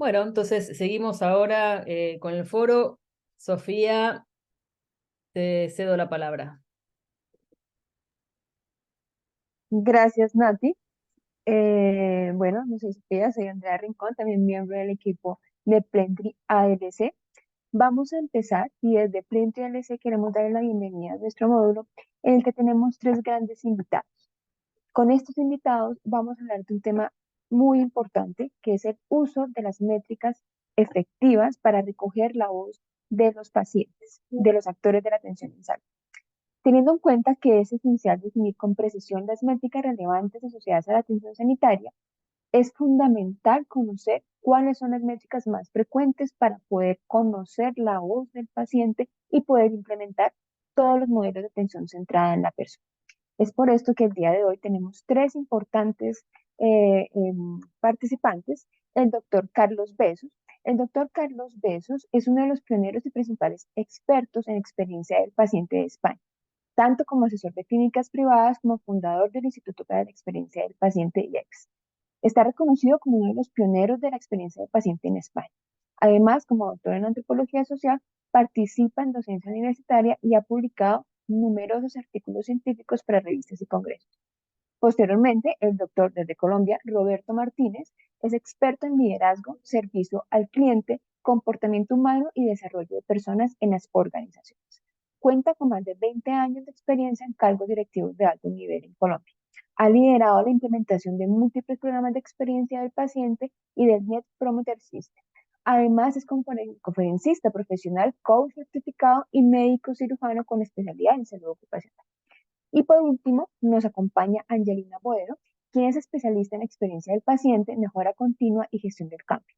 Bueno, entonces seguimos ahora con el foro. Sofía, te cedo la palabra. Gracias, Nati. Bueno, no soy Sofía, soy Andrea Rincón, también miembro del equipo de Plentry ALC. Vamos a empezar y desde Plentry ALC queremos darle la bienvenida a nuestro módulo en el que tenemos tres grandes invitados. Con estos invitados vamos a hablar de un tema muy importante que es el uso de las métricas efectivas para recoger la voz de los pacientes, de los actores de la atención en salud. Teniendo en cuenta que es esencial definir con precisión las métricas relevantes asociadas a la atención sanitaria, es fundamental conocer cuáles son las métricas más frecuentes para poder conocer la voz del paciente y poder implementar todos los modelos de atención centrada en la persona. Es por esto que el día de hoy tenemos tres importantes participantes. El doctor Carlos Besos. El doctor Carlos Besos es uno de los pioneros y principales expertos en experiencia del paciente de España, tanto como asesor de clínicas privadas como fundador del Instituto para la Experiencia del Paciente IEX. Está reconocido como uno de los pioneros de la experiencia del paciente en España. Además, como doctor en antropología social, participa en docencia universitaria y ha publicado numerosos artículos científicos para revistas y congresos. Posteriormente, el doctor desde Colombia, Roberto Martínez, es experto en liderazgo, servicio al cliente, comportamiento humano y desarrollo de personas en las organizaciones. Cuenta con más de 20 años de experiencia en cargos directivos de alto nivel en Colombia. Ha liderado la implementación de múltiples programas de experiencia del paciente y del Net Promoter System. Además, es conferencista profesional, coach certificado y médico cirujano con especialidad en salud ocupacional. Y por último, nos acompaña Angelina Boero, quien es especialista en experiencia del paciente, mejora continua y gestión del cambio.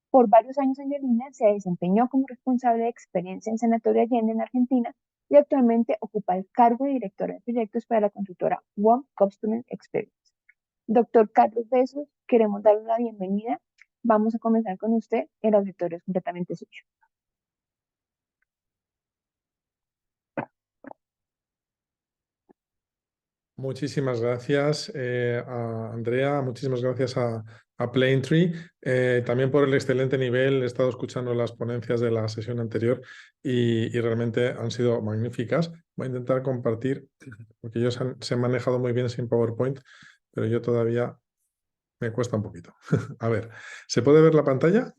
Por varios años, Angelina se desempeñó como responsable de experiencia en Sanatorio Allende en Argentina y actualmente ocupa el cargo de directora de proyectos para la consultora One Customer Experience. Doctor Carlos Besos, queremos darle la bienvenida. Vamos a comenzar con usted. El auditorio es completamente suyo. Muchísimas gracias a Andrea, muchísimas gracias a Plentry, también por el excelente nivel. He estado escuchando las ponencias de la sesión anterior y realmente han sido magníficas. Voy a intentar compartir, porque ellos se han manejado muy bien sin PowerPoint, pero yo todavía me cuesta un poquito. A ver, ¿se puede ver la pantalla?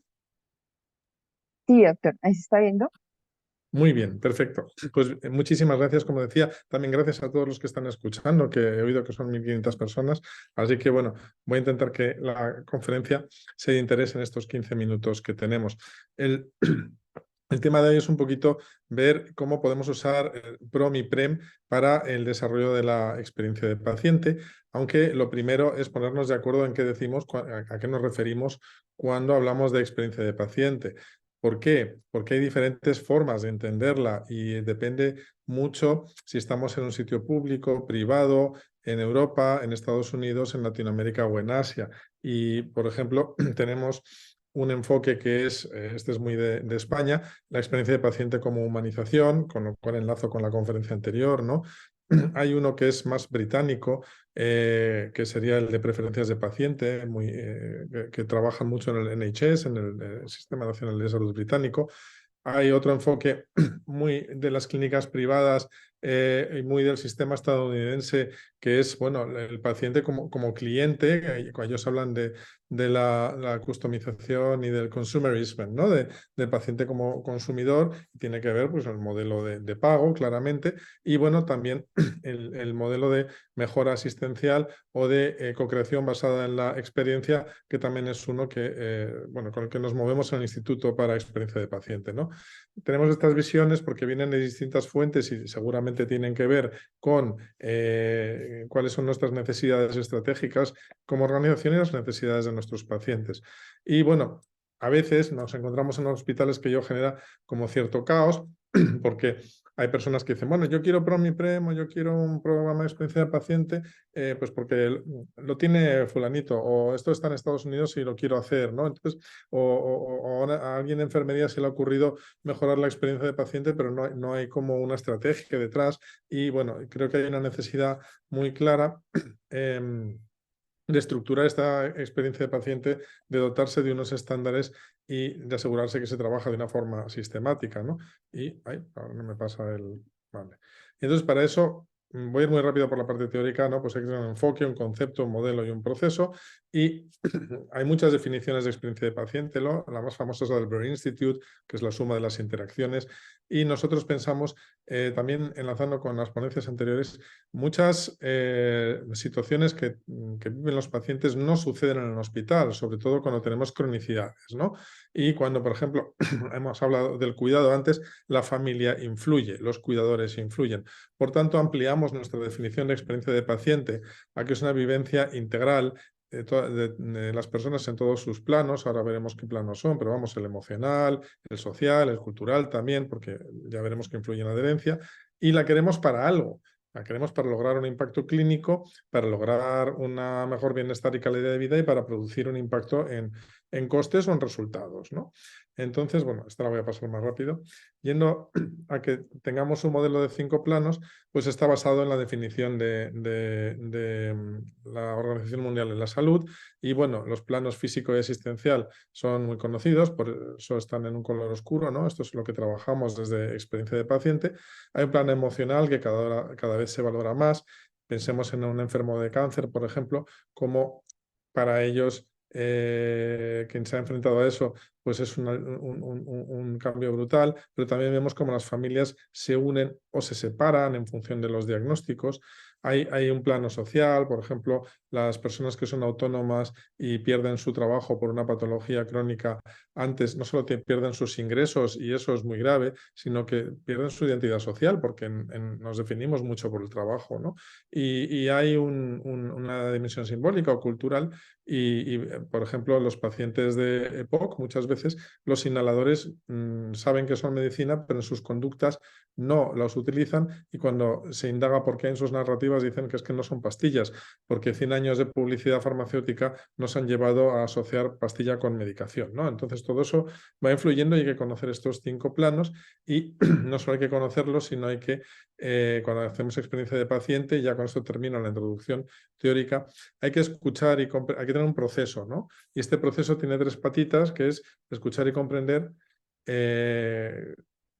Sí, doctor, ahí se está viendo. Muy bien, perfecto. Pues muchísimas gracias, como decía, también gracias a todos los que están escuchando, que he oído que son 1.500 personas, así que bueno, voy a intentar que la conferencia se de interés en estos 15 minutos que tenemos. El tema de hoy es un poquito ver cómo podemos usar PROM y PREM para el desarrollo de la experiencia del paciente, aunque lo primero es ponernos de acuerdo en qué decimos, a qué nos referimos cuando hablamos de experiencia de paciente. ¿Por qué? Porque hay diferentes formas de entenderla y depende mucho si estamos en un sitio público, privado, en Europa, en Estados Unidos, en Latinoamérica o en Asia. Y, por ejemplo, tenemos un enfoque que es, este es muy de España, la experiencia de paciente como humanización, con lo cual enlazo con la conferencia anterior, ¿no? Hay uno que es más británico, que sería el de preferencias de paciente, que trabaja mucho en el NHS, en el Sistema Nacional de Salud británico. Hay otro enfoque muy de las clínicas privadas y muy del sistema estadounidense, que es, bueno, el paciente como cliente. Cuando ellos hablan de la customización y del consumerism, ¿no? Del paciente como consumidor, tiene que ver pues el modelo de pago, claramente, y bueno, también el modelo de mejora asistencial o de co-creación basada en la experiencia, que también es uno que, bueno, con el que nos movemos en el Instituto para Experiencia de Paciente, ¿no? Tenemos estas visiones porque vienen de distintas fuentes y seguramente tienen que ver con cuáles son nuestras necesidades estratégicas como organización y las necesidades de nuestros pacientes. Y bueno, a veces nos encontramos en hospitales que ello genera como cierto caos, porque hay personas que dicen, bueno, yo quiero PROM y PREM o yo quiero un programa de experiencia de paciente, pues porque lo tiene fulanito, o esto está en Estados Unidos y lo quiero hacer, ¿no? Entonces, o a alguien de enfermería se le ha ocurrido mejorar la experiencia de paciente, pero no hay como una estrategia detrás. Y bueno, creo que hay una necesidad muy clara. de estructurar esta experiencia de paciente, de dotarse de unos estándares y de asegurarse que se trabaja de una forma sistemática, ¿no? Y, ahora no me pasa el... Vale. Entonces, para eso, voy a ir muy rápido por la parte teórica, ¿no? Pues hay que tener un enfoque, un concepto, un modelo y un proceso. Y hay muchas definiciones de experiencia de paciente, ¿no? La más famosa es la del Broad Institute, que es la suma de las interacciones. Y nosotros pensamos, también enlazando con las ponencias anteriores, muchas situaciones que viven los pacientes no suceden en el hospital, sobre todo cuando tenemos cronicidades, ¿no? Y cuando, por ejemplo, hemos hablado del cuidado antes, la familia influye, los cuidadores influyen. Por tanto, ampliamos nuestra definición de experiencia de paciente a que es una vivencia integral de las personas en todos sus planos. Ahora veremos qué planos son, pero vamos, el emocional, el social, el cultural también, porque ya veremos que influye en la adherencia, y la queremos para algo. La queremos para lograr un impacto clínico, para lograr una mejor bienestar y calidad de vida y para producir un impacto en costes o en resultados, ¿no? Entonces, bueno, esta la voy a pasar más rápido. Yendo a que tengamos un modelo de 5 planos, pues está basado en la definición de la Organización Mundial de la Salud. Y bueno, los planos físico y asistencial son muy conocidos, por eso están en un color oscuro, ¿no? Esto es lo que trabajamos desde experiencia de paciente. Hay un plan emocional que cada vez se valora más. Pensemos en un enfermo de cáncer, por ejemplo, como para ellos, quien se ha enfrentado a eso, pues es un cambio brutal, pero también vemos cómo las familias se unen o se separan en función de los diagnósticos. Hay un plano social, por ejemplo, las personas que son autónomas y pierden su trabajo por una patología crónica, antes no solo pierden sus ingresos, y eso es muy grave, sino que pierden su identidad social, porque nos definimos mucho por el trabajo, ¿no? Y hay una dimensión simbólica o cultural, por ejemplo, los pacientes de EPOC, muchas veces los inhaladores saben que son medicina, pero en sus conductas no los utilizan, y cuando se indaga por qué en sus narrativas dicen que es que no son pastillas, porque 100 años de publicidad farmacéutica nos han llevado a asociar pastilla con medicación, ¿no? Entonces todo eso va influyendo y hay que conocer estos 5 planos, y no solo hay que conocerlos, sino hay que, cuando hacemos experiencia de paciente, y ya con esto termino la introducción teórica, hay que escuchar y hay que tener un proceso, ¿no? Y este proceso tiene 3 patitas, que es escuchar y comprender,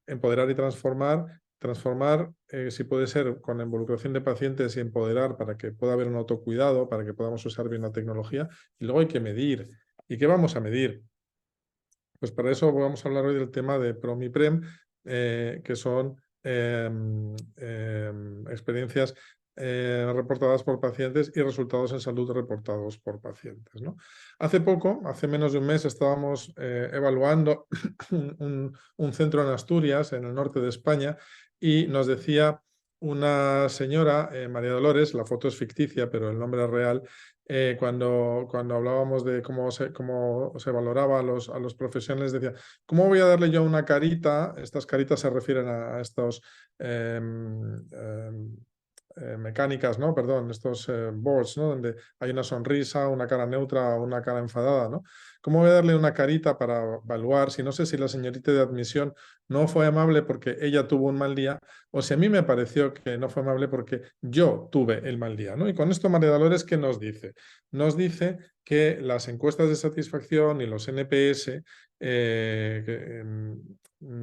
empoderar y transformar. Transformar, si puede ser con la involucración de pacientes, y empoderar para que pueda haber un autocuidado, para que podamos usar bien la tecnología. Y luego hay que medir. ¿Y qué vamos a medir? Pues para eso vamos a hablar hoy del tema de PROM y PREM, que son experiencias reportadas por pacientes y resultados en salud reportados por pacientes, ¿no? Hace poco, hace menos de un mes, estábamos evaluando un centro en Asturias, en el norte de España, y nos decía una señora, María Dolores, la foto es ficticia, pero el nombre es real, cuando hablábamos de cómo se valoraba a los profesionales, decía, ¿cómo voy a darle yo una carita? Estas caritas se refieren a estos mecánicas, ¿no? Perdón, estos boards, ¿no? Donde hay una sonrisa, una cara neutra, una cara enfadada, ¿no? ¿Cómo voy a darle una carita para evaluar si no sé si la señorita de admisión no fue amable porque ella tuvo un mal día, o si a mí me pareció que no fue amable porque yo tuve el mal día, ¿no? Y con esto, María Dolores, ¿qué nos dice? Nos dice que las encuestas de satisfacción y los NPS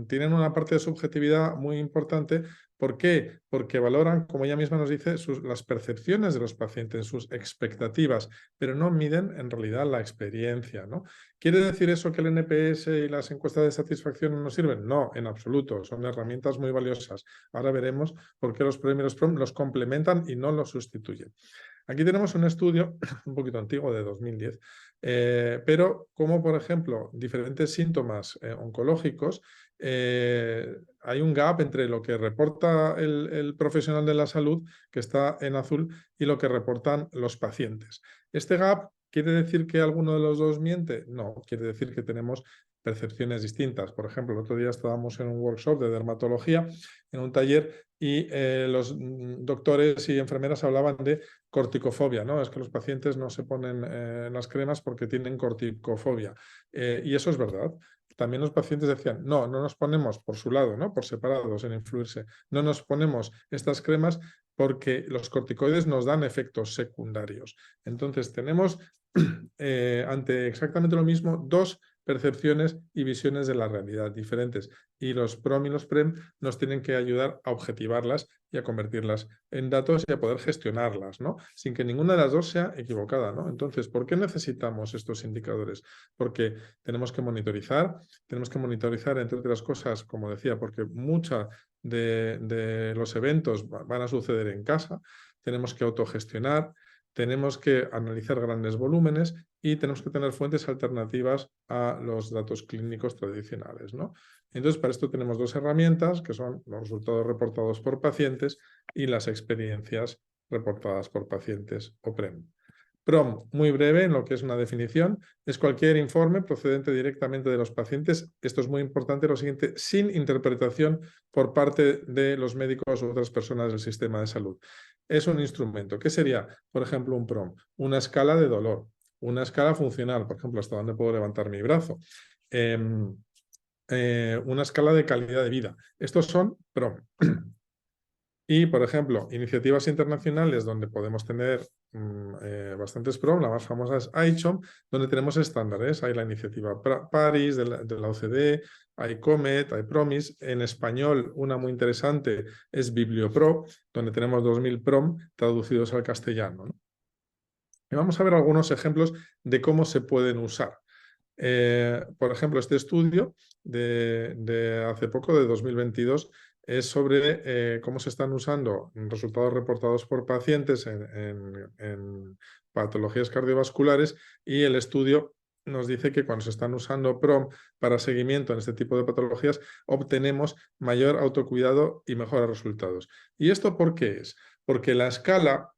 tienen una parte de subjetividad muy importante. ¿Por qué? Porque valoran, como ella misma nos dice, las percepciones de los pacientes, sus expectativas, pero no miden en realidad la experiencia, ¿no? ¿Quiere decir eso que el NPS y las encuestas de satisfacción no nos sirven? No, en absoluto. Son herramientas muy valiosas. Ahora veremos por qué los premios PROM los complementan y no los sustituyen. Aquí tenemos un estudio un poquito antiguo, de 2010, pero como, por ejemplo, diferentes síntomas oncológicos, hay un gap entre lo que reporta el profesional de la salud, que está en azul, y lo que reportan los pacientes. Este gap, ¿quiere decir que alguno de los dos miente? No, quiere decir que tenemos percepciones distintas. Por ejemplo, el otro día estábamos en un workshop de dermatología, en un taller, y los doctores y enfermeras hablaban de corticofobia, ¿no? Es que los pacientes no se ponen las cremas porque tienen corticofobia. Y eso es verdad. También los pacientes decían, no nos ponemos por su lado, ¿no? Por separado, sin influirse. No nos ponemos estas cremas porque los corticoides nos dan efectos secundarios. Entonces tenemos ante exactamente lo mismo dos percepciones y visiones de la realidad diferentes, y los PROM y los PREM nos tienen que ayudar a objetivarlas y a convertirlas en datos y a poder gestionarlas, ¿no? Sin que ninguna de las dos sea equivocada, ¿no? Entonces, ¿por qué necesitamos estos indicadores? Porque tenemos que monitorizar, entre otras cosas, como decía, porque mucha de los eventos van a suceder en casa, tenemos que autogestionar, tenemos que analizar grandes volúmenes y tenemos que tener fuentes alternativas a los datos clínicos tradicionales, ¿no? Entonces, para esto tenemos dos herramientas, que son los resultados reportados por pacientes y las experiencias reportadas por pacientes o PREM. PROM, muy breve en lo que es una definición, es cualquier informe procedente directamente de los pacientes, esto es muy importante, lo siguiente, sin interpretación por parte de los médicos u otras personas del sistema de salud. Es un instrumento. ¿Qué sería, por ejemplo, un PROM? Una escala de dolor, una escala funcional, por ejemplo, hasta dónde puedo levantar mi brazo, una escala de calidad de vida. Estos son PROM. Y, por ejemplo, iniciativas internacionales donde podemos tener bastantes PROM, la más famosa es ICHOM, donde tenemos estándares. Hay la iniciativa Paris de la OCDE, hay COMET, hay PROMIS. En español, una muy interesante es BiblioPro, donde tenemos 2000 PROM traducidos al castellano, ¿no? Y vamos a ver algunos ejemplos de cómo se pueden usar. Por ejemplo, este estudio de hace poco, de 2022, es sobre cómo se están usando resultados reportados por pacientes en patologías cardiovasculares, y el estudio nos dice que cuando se están usando PROM para seguimiento en este tipo de patologías, obtenemos mayor autocuidado y mejores resultados. ¿Y esto por qué es? Porque la escala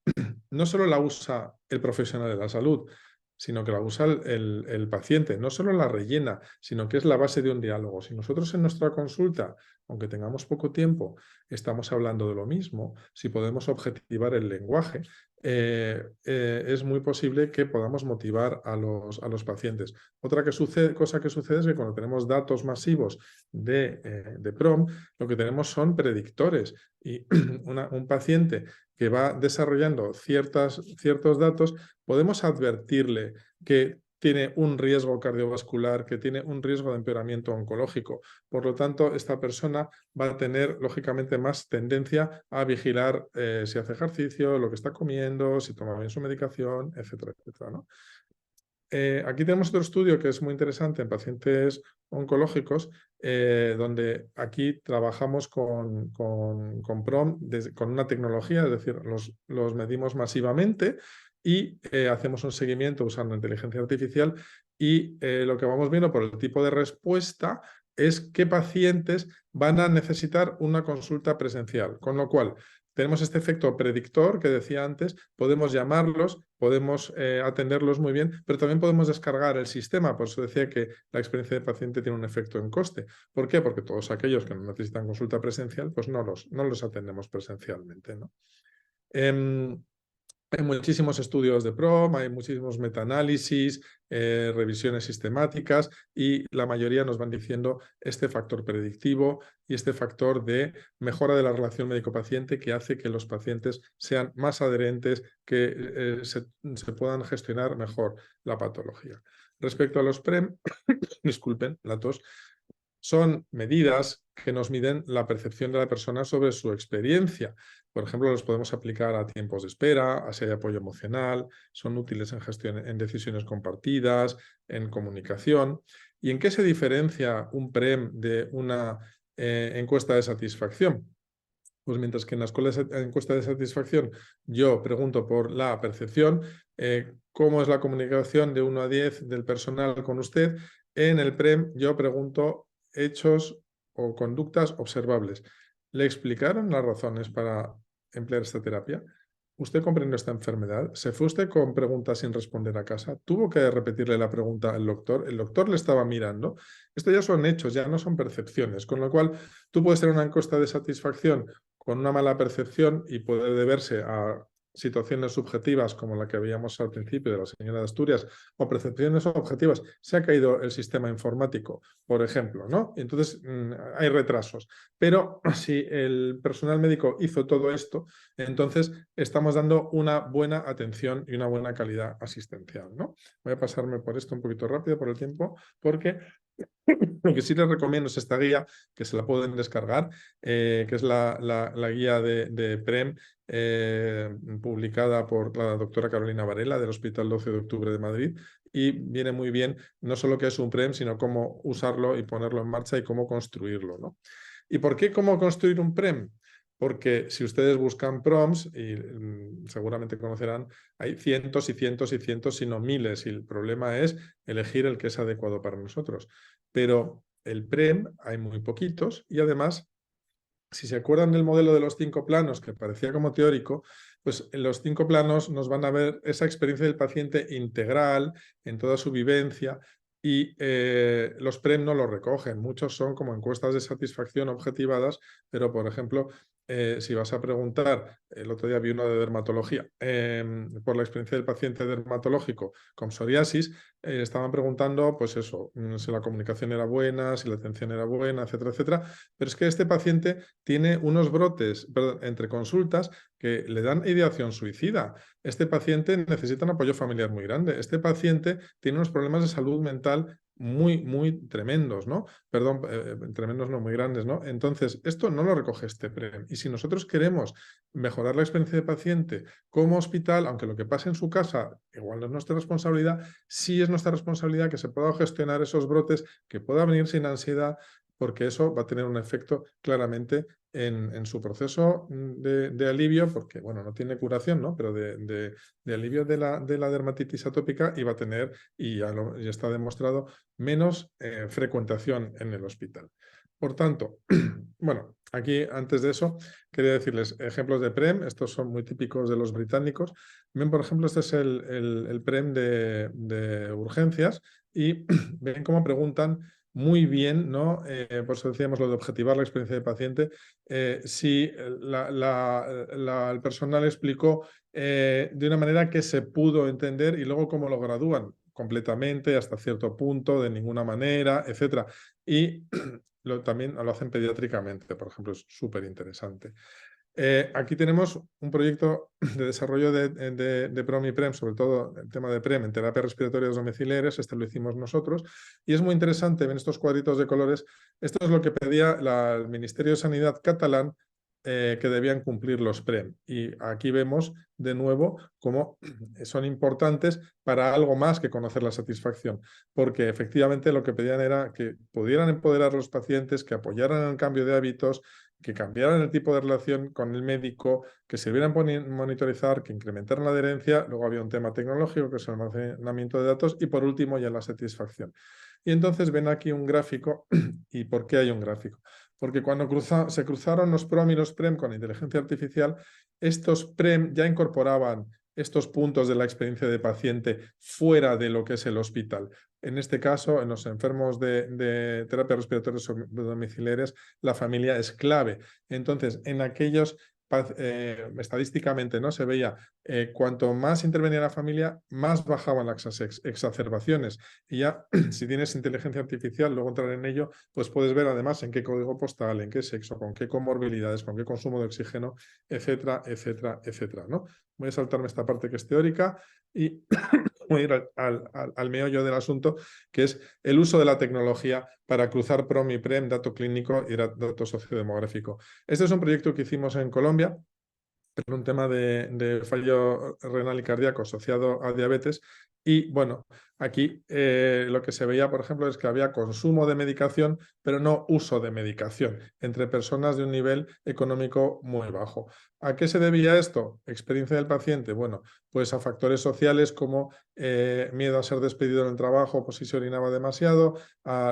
no solo la usa el profesional de la salud, sino que la usa el paciente. No solo la rellena, sino que es la base de un diálogo. Si nosotros en nuestra consulta, aunque tengamos poco tiempo, estamos hablando de lo mismo, si podemos objetivar el lenguaje, es muy posible que podamos motivar a los pacientes. Otra cosa que sucede es que cuando tenemos datos masivos de PROM, lo que tenemos son predictores, y un paciente que va desarrollando ciertos datos, podemos advertirle que tiene un riesgo cardiovascular, que tiene un riesgo de empeoramiento oncológico. Por lo tanto, esta persona va a tener, lógicamente, más tendencia a vigilar si hace ejercicio, lo que está comiendo, si toma bien su medicación, etcétera, etcétera, ¿no? Aquí tenemos otro estudio que es muy interesante en pacientes oncológicos, donde aquí trabajamos con PROM, con una tecnología, es decir, los medimos masivamente y hacemos un seguimiento usando inteligencia artificial, y lo que vamos viendo por el tipo de respuesta es qué pacientes van a necesitar una consulta presencial, con lo cual tenemos este efecto predictor que decía antes, podemos llamarlos, podemos atenderlos muy bien, pero también podemos descargar el sistema. Por eso decía que la experiencia de paciente tiene un efecto en coste. ¿Por qué? Porque todos aquellos que no necesitan consulta presencial, pues no los atendemos presencialmente, ¿no? Hay muchísimos estudios de PROM, hay muchísimos metaanálisis, revisiones sistemáticas, y la mayoría nos van diciendo este factor predictivo y este factor de mejora de la relación médico-paciente, que hace que los pacientes sean más adherentes, que se puedan gestionar mejor la patología. Respecto a los PREM, disculpen, la tos, son medidas que nos miden la percepción de la persona sobre su experiencia. Por ejemplo, los podemos aplicar a tiempos de espera, a si hay apoyo emocional, son útiles en gestión, en decisiones compartidas, en comunicación. ¿Y en qué se diferencia un PREM de una encuesta de satisfacción? Pues mientras que en la encuesta de satisfacción yo pregunto por la percepción, cómo es la comunicación de 1 a 10 del personal con usted, en el PREM yo pregunto hechos o conductas observables. ¿Le explicaron las razones para emplear esta terapia? ¿Usted comprendió esta enfermedad? ¿Se fue usted con preguntas sin responder a casa? ¿Tuvo que repetirle la pregunta al doctor? ¿El doctor le estaba mirando? Esto ya son hechos, ya no son percepciones, con lo cual tú puedes tener una encuesta de satisfacción con una mala percepción y puede deberse a situaciones subjetivas como la que veíamos al principio de la señora de Asturias, o percepciones objetivas, se ha caído el sistema informático, por ejemplo, ¿no? Entonces hay retrasos. Pero si el personal médico hizo todo esto, entonces estamos dando una buena atención y una buena calidad asistencial, ¿no? Voy a pasarme por esto un poquito rápido por el tiempo, porque lo que sí les recomiendo es esta guía, que se la pueden descargar, que es la guía de PREM, publicada por la doctora Carolina Varela del Hospital 12 de Octubre de Madrid, y viene muy bien no solo qué es un PREM, sino cómo usarlo y ponerlo en marcha y cómo construirlo, ¿no? ¿Y por qué cómo construir un PREM? Porque si ustedes buscan prompts, y seguramente conocerán, hay cientos y cientos y cientos, si no miles, y el problema es elegir el que es adecuado para nosotros. Pero el PREM hay muy poquitos, y además, si se acuerdan del modelo de los 5 planos, que parecía como teórico, pues en los 5 planos nos van a ver esa experiencia del paciente integral, en toda su vivencia, y los PREM no lo recogen. Muchos son como encuestas de satisfacción objetivadas, pero por ejemplo, si vas a preguntar, el otro día vi uno de dermatología, por la experiencia del paciente dermatológico con psoriasis, estaban preguntando, pues eso, si la comunicación era buena, si la atención era buena, etcétera, etcétera. Pero es que este paciente tiene unos brotes, perdón, entre consultas, que le dan ideación suicida. Este paciente necesita un apoyo familiar muy grande. Este paciente tiene unos problemas de salud mental muy, muy tremendos, ¿no? Perdón, tremendos no, muy grandes, ¿no? Entonces, esto no lo recoge este PREM. Y si nosotros queremos mejorar la experiencia de paciente como hospital, aunque lo que pase en su casa igual no es nuestra responsabilidad, sí es nuestra responsabilidad que se pueda gestionar esos brotes, que pueda venir sin ansiedad, porque eso va a tener un efecto claramente en su proceso de alivio, porque, bueno, no tiene curación, ¿no? Pero de alivio de la dermatitis atópica, y va a tener, y ya está demostrado, menos frecuentación en el hospital. Por tanto, bueno, aquí antes de eso quería decirles ejemplos de PREM, estos son muy típicos de los británicos. Ven, por ejemplo, este es el PREM de urgencias, y ven cómo preguntan muy bien, ¿no? Por eso decíamos lo de objetivar la experiencia del paciente. Si el personal explicó de una manera que se pudo entender, y luego cómo lo gradúan completamente, hasta cierto punto, de ninguna manera, etcétera. Y también lo hacen pediátricamente, por ejemplo, es súper interesante. Aquí tenemos un proyecto de desarrollo de PROM y PREM, sobre todo el tema de PREM en terapias respiratorias domiciliares. Este lo hicimos nosotros, y es muy interesante, ven estos cuadritos de colores. Esto es lo que pedía el Ministerio de Sanidad catalán, que debían cumplir los PREM. Y aquí vemos de nuevo cómo son importantes para algo más que conocer la satisfacción, porque efectivamente lo que pedían era que pudieran empoderar a los pacientes, que apoyaran el cambio de hábitos, que cambiaran el tipo de relación con el médico, que sirvieran para monitorizar, que incrementaran la adherencia. Luego había un tema tecnológico, que es el almacenamiento de datos, y por último ya la satisfacción. Y entonces ven aquí un gráfico. ¿Y por qué hay un gráfico? Porque cuando se cruzaron los PROM y los PREM con inteligencia artificial, estos PREM ya incorporaban estos puntos de la experiencia de paciente fuera de lo que es el hospital. En este caso, en los enfermos de terapias respiratorias domiciliares, la familia es clave. Entonces, en aquellos, estadísticamente, ¿no? Se veía, cuanto más intervenía la familia, más bajaban las exacerbaciones. Y ya, si tienes inteligencia artificial, luego entrar en ello, pues puedes ver además en qué código postal, en qué sexo, con qué comorbilidades, con qué consumo de oxígeno, etcétera, etcétera, etcétera, ¿no? Voy a saltarme esta parte que es teórica y voy a ir al meollo del asunto, que es el uso de la tecnología para cruzar PROM y PREM, dato clínico y dato sociodemográfico. Este es un proyecto que hicimos en Colombia, pero un tema de fallo renal y cardíaco asociado a diabetes. Y bueno, aquí lo que se veía, por ejemplo, es que había consumo de medicación, pero no uso de medicación entre personas de un nivel económico muy bajo. ¿A qué se debía esto? Experiencia del paciente. Bueno, pues a factores sociales como miedo a ser despedido en el trabajo por si se orinaba demasiado,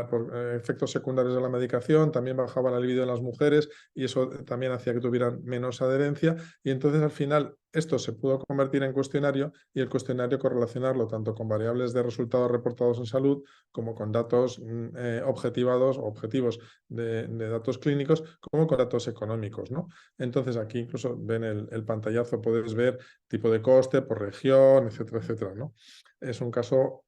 por efectos secundarios de la medicación, también bajaba la libido en las mujeres, y eso también hacía que tuvieran menos adherencia. Y entonces al final esto se pudo convertir en cuestionario y el cuestionario correlacionarlo tanto con variables de resultados reportados en salud como con datos objetivados o objetivos de datos clínicos como con datos económicos, ¿no? Entonces aquí incluso ven el pantallazo, puedes ver tipo de coste por región, etcétera, etcétera, ¿no? Es un caso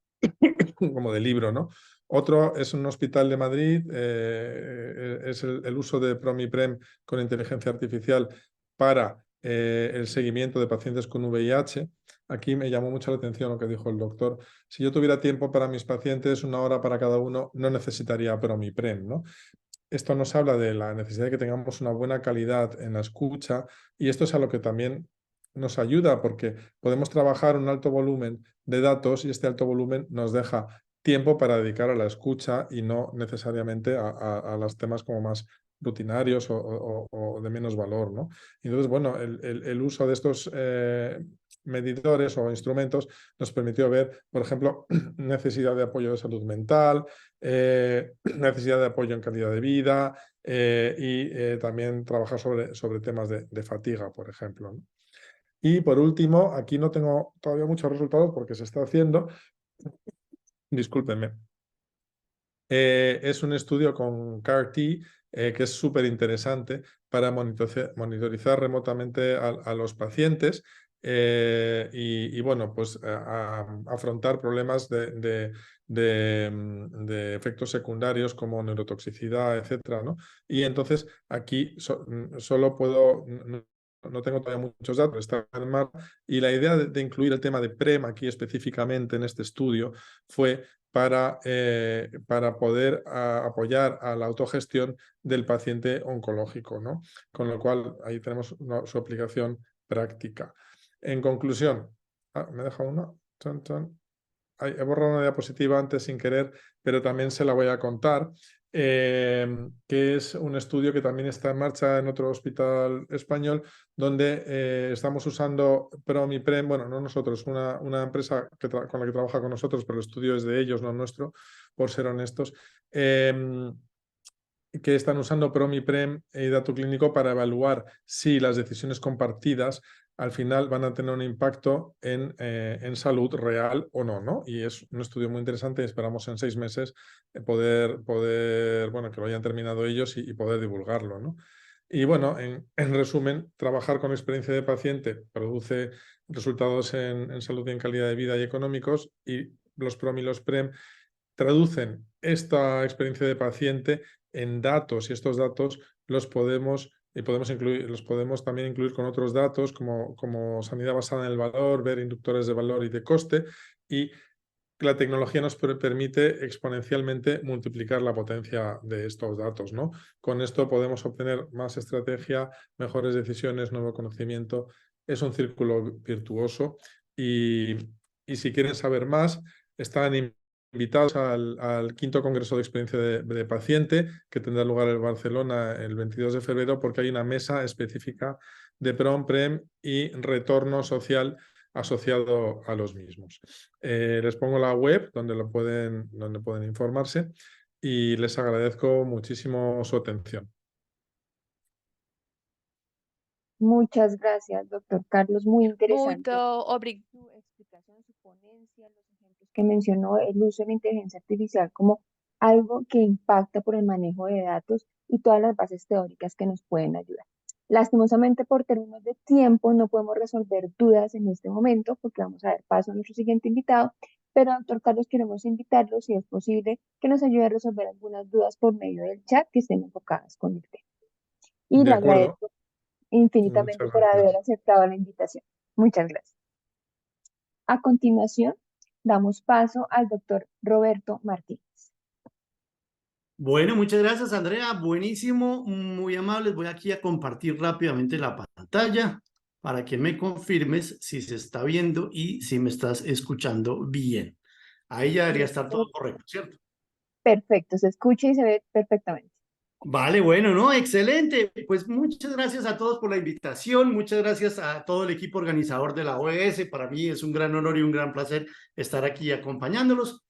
como de libro, ¿no? Otro es un hospital de Madrid, es el uso de PROMIPREM con inteligencia artificial para el seguimiento de pacientes con VIH. Aquí me llamó mucho la atención lo que dijo el doctor. Si yo tuviera tiempo para mis pacientes, 1 hora para cada uno, no necesitaría PROMIPREM, ¿no? Esto nos habla de la necesidad de que tengamos una buena calidad en la escucha y esto es a lo que también nos ayuda porque podemos trabajar un alto volumen de datos y este alto volumen nos deja tiempo para dedicar a la escucha y no necesariamente a los temas como más rutinarios o de menos valor, ¿no? Entonces, bueno, el uso de estos medidores o instrumentos nos permitió ver, por ejemplo, necesidad de apoyo de salud mental, necesidad de apoyo en calidad de vida y también trabajar sobre temas de fatiga, por ejemplo, ¿no? Y por último, aquí no tengo todavía muchos resultados porque se está haciendo, discúlpenme, es un estudio con CAR-T que es súper interesante para monitorizar remotamente a los pacientes y bueno, pues afrontar problemas de efectos secundarios como neurotoxicidad, etcétera, ¿no? Y entonces aquí solo puedo... No tengo todavía muchos datos, está en mar, y la idea de incluir el tema de PREM aquí específicamente en este estudio fue para poder apoyar a la autogestión del paciente oncológico, ¿no? Con lo cual ahí tenemos su aplicación práctica. En conclusión, me he dejado una. Chan, chan. Ay, he borrado una diapositiva antes sin querer, pero también se la voy a contar, que es un estudio que también está en marcha en otro hospital español, donde estamos usando PROMIPREM, bueno, no nosotros, una empresa con la que trabaja con nosotros, pero el estudio es de ellos, no nuestro, por ser honestos, que están usando PROMIPREM y dato clínico para evaluar si las decisiones compartidas al final van a tener un impacto en salud real o no, ¿no? Y es un estudio muy interesante y esperamos en 6 meses poder bueno, que lo hayan terminado ellos y poder divulgarlo, ¿no? Y bueno, en resumen, trabajar con experiencia de paciente produce resultados en salud y en calidad de vida y económicos, y los PROM y los PREM traducen esta experiencia de paciente en datos, y estos datos los podemos también incluir con otros datos como sanidad basada en el valor, ver inductores de valor y de coste, y la tecnología nos permite exponencialmente multiplicar la potencia de estos datos, ¿no? Con esto podemos obtener más estrategia, mejores decisiones, nuevo conocimiento. Es un círculo virtuoso y si quieren saber más, están invitados al quinto Congreso de Experiencia de Paciente, que tendrá lugar en Barcelona el 22 de febrero, porque hay una mesa específica de PROM, PREM y retorno social asociado a los mismos. Les pongo la web donde pueden informarse y les agradezco muchísimo su atención. Muchas gracias, doctor Carlos. Muy interesante Muito obrigada. su explicación, su ponencia, los ejemplos que mencionó, el uso de la inteligencia artificial como algo que impacta por el manejo de datos y todas las bases teóricas que nos pueden ayudar. Lastimosamente, por términos de tiempo, no podemos resolver dudas en este momento porque vamos a dar paso a nuestro siguiente invitado. Pero, doctor Carlos, queremos invitarlo, si es posible, que nos ayude a resolver algunas dudas por medio del chat que estén enfocadas con el tema. Y De le acuerdo. agradezco infinitamente Muchas por haber gracias. aceptado la invitación. Muchas gracias. A continuación, damos paso al doctor Roberto Martínez. Bueno, muchas gracias, Andrea. Buenísimo, muy amables. Voy aquí a compartir rápidamente la pantalla para que me confirmes si se está viendo y si me estás escuchando bien. Ahí ya debería estar todo correcto, ¿cierto? Perfecto, se escucha y se ve perfectamente. Vale, bueno, ¿no? Excelente. Pues muchas gracias a todos por la invitación. Muchas gracias a todo el equipo organizador de la OES. Para mí es un gran honor y un gran placer estar aquí acompañándolos.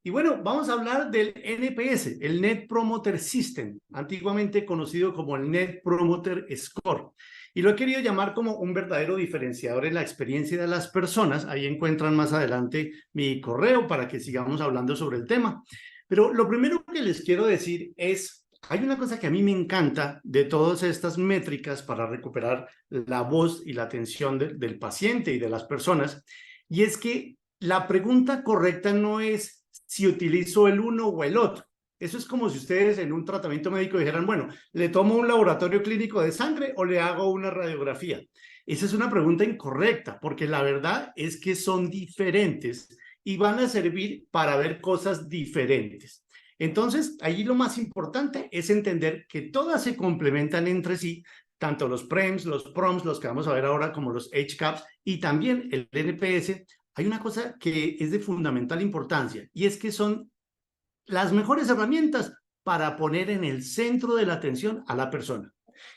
Y bueno, vamos a hablar del NPS, el Net Promoter System, antiguamente conocido como el Net Promoter Score. Y lo he querido llamar como un verdadero diferenciador en la experiencia de las personas. Ahí encuentran más adelante mi correo para que sigamos hablando sobre el tema. Pero lo primero que les quiero decir es, hay una cosa que a mí me encanta de todas estas métricas para recuperar la voz y la atención del paciente y de las personas, y es que la pregunta correcta no es si utilizo el uno o el otro. Eso es como si ustedes en un tratamiento médico dijeran, bueno, ¿le tomo un laboratorio clínico de sangre o le hago una radiografía? Esa es una pregunta incorrecta, porque la verdad es que son diferentes y van a servir para ver cosas diferentes. Entonces, allí lo más importante es entender que todas se complementan entre sí, tanto los PREMS, los PROMS, los que vamos a ver ahora como los HCAPS y también el NPS. Hay una cosa que es de fundamental importancia y es que son las mejores herramientas para poner en el centro de la atención a la persona.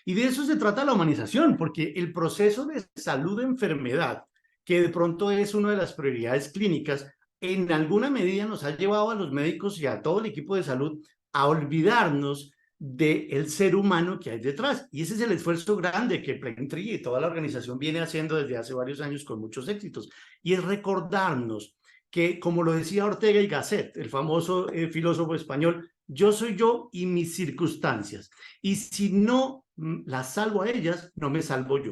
Y de eso se trata la humanización, porque el proceso de salud-enfermedad, que de pronto es una de las prioridades clínicas, en alguna medida nos ha llevado a los médicos y a todo el equipo de salud a olvidarnos del ser humano que hay detrás. Y ese es el esfuerzo grande que Plentree y toda la organización viene haciendo desde hace varios años con muchos éxitos. Y es recordarnos que, como lo decía Ortega y Gasset, el famoso filósofo español, yo soy yo y mis circunstancias. Y si no las salvo a ellas, no me salvo yo.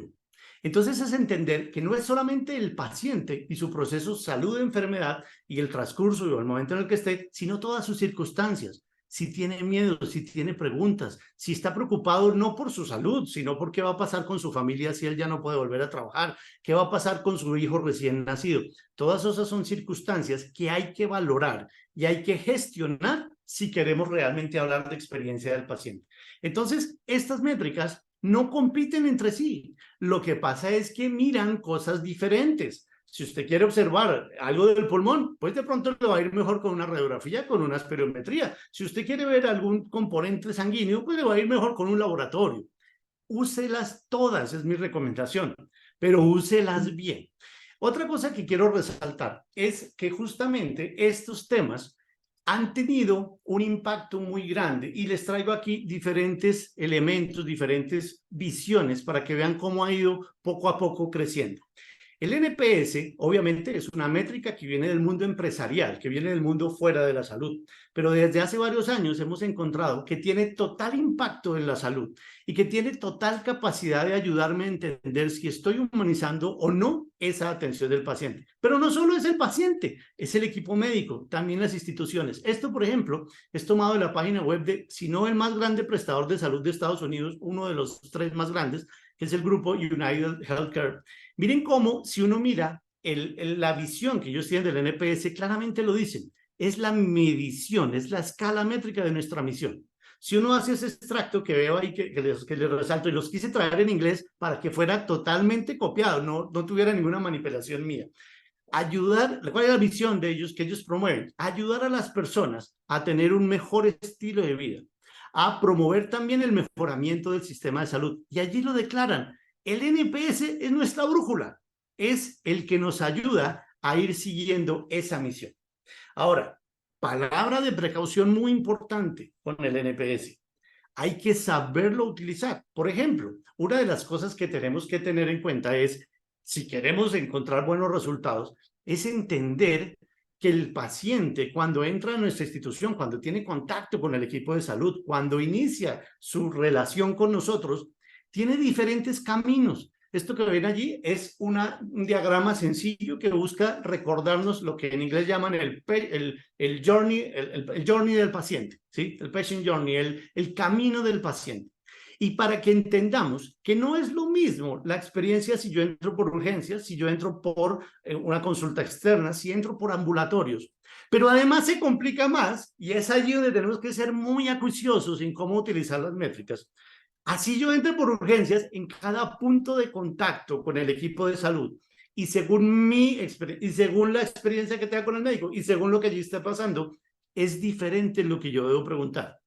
Entonces es entender que no es solamente el paciente y su proceso salud-enfermedad y el transcurso o el momento en el que esté, sino todas sus circunstancias. Si tiene miedo, si tiene preguntas, si está preocupado no por su salud, sino por qué va a pasar con su familia si él ya no puede volver a trabajar, qué va a pasar con su hijo recién nacido. Todas esas son circunstancias que hay que valorar y hay que gestionar si queremos realmente hablar de experiencia del paciente. Entonces, estas métricas no compiten entre sí. Lo que pasa es que miran cosas diferentes. Si usted quiere observar algo del pulmón, pues de pronto le va a ir mejor con una radiografía, con una espirometría. Si usted quiere ver algún componente sanguíneo, pues le va a ir mejor con un laboratorio. Úselas todas, es mi recomendación, pero úselas bien. Otra cosa que quiero resaltar es que justamente estos temas han tenido un impacto muy grande y les traigo aquí diferentes elementos, diferentes visiones para que vean cómo ha ido poco a poco creciendo. El NPS, obviamente, es una métrica que viene del mundo empresarial, que viene del mundo fuera de la salud, pero desde hace varios años hemos encontrado que tiene total impacto en la salud y que tiene total capacidad de ayudarme a entender si estoy humanizando o no esa atención del paciente. Pero no solo es el paciente, es el equipo médico, también las instituciones. Esto, por ejemplo, es tomado de la página web de, si no el más grande prestador de salud de Estados Unidos, uno de los 3 más grandes, que es el grupo United Healthcare. Miren cómo, si uno mira la visión que ellos tienen del NPS, claramente lo dicen, es la medición, es la escala métrica de nuestra misión. Si uno hace ese extracto que veo ahí, que les resalto, y los quise traer en inglés para que fuera totalmente copiado, no tuviera ninguna manipulación mía. Ayudar, ¿cuál es la visión de ellos que ellos promueven? Ayudar a las personas a tener un mejor estilo de vida, a promover también el mejoramiento del sistema de salud. Y allí lo declaran, el NPS es nuestra brújula, es el que nos ayuda a ir siguiendo esa misión. Ahora, palabra de precaución muy importante con el NPS. Hay que saberlo utilizar. Por ejemplo, una de las cosas que tenemos que tener en cuenta es, si queremos encontrar buenos resultados, es entender que el paciente, cuando entra a nuestra institución, cuando tiene contacto con el equipo de salud, cuando inicia su relación con nosotros, tiene diferentes caminos. Esto que ven allí es un diagrama sencillo que busca recordarnos lo que en inglés llaman el journey del paciente, ¿sí? El patient journey, el camino del paciente. Y para que entendamos que no es lo mismo la experiencia si yo entro por urgencias, si yo entro por una consulta externa, si entro por ambulatorios. Pero además se complica más y es allí donde tenemos que ser muy acuciosos en cómo utilizar las métricas. Así yo entro por urgencias en cada punto de contacto con el equipo de salud y según la experiencia que tenga con el médico y según lo que allí esté pasando, es diferente lo que yo debo preguntar.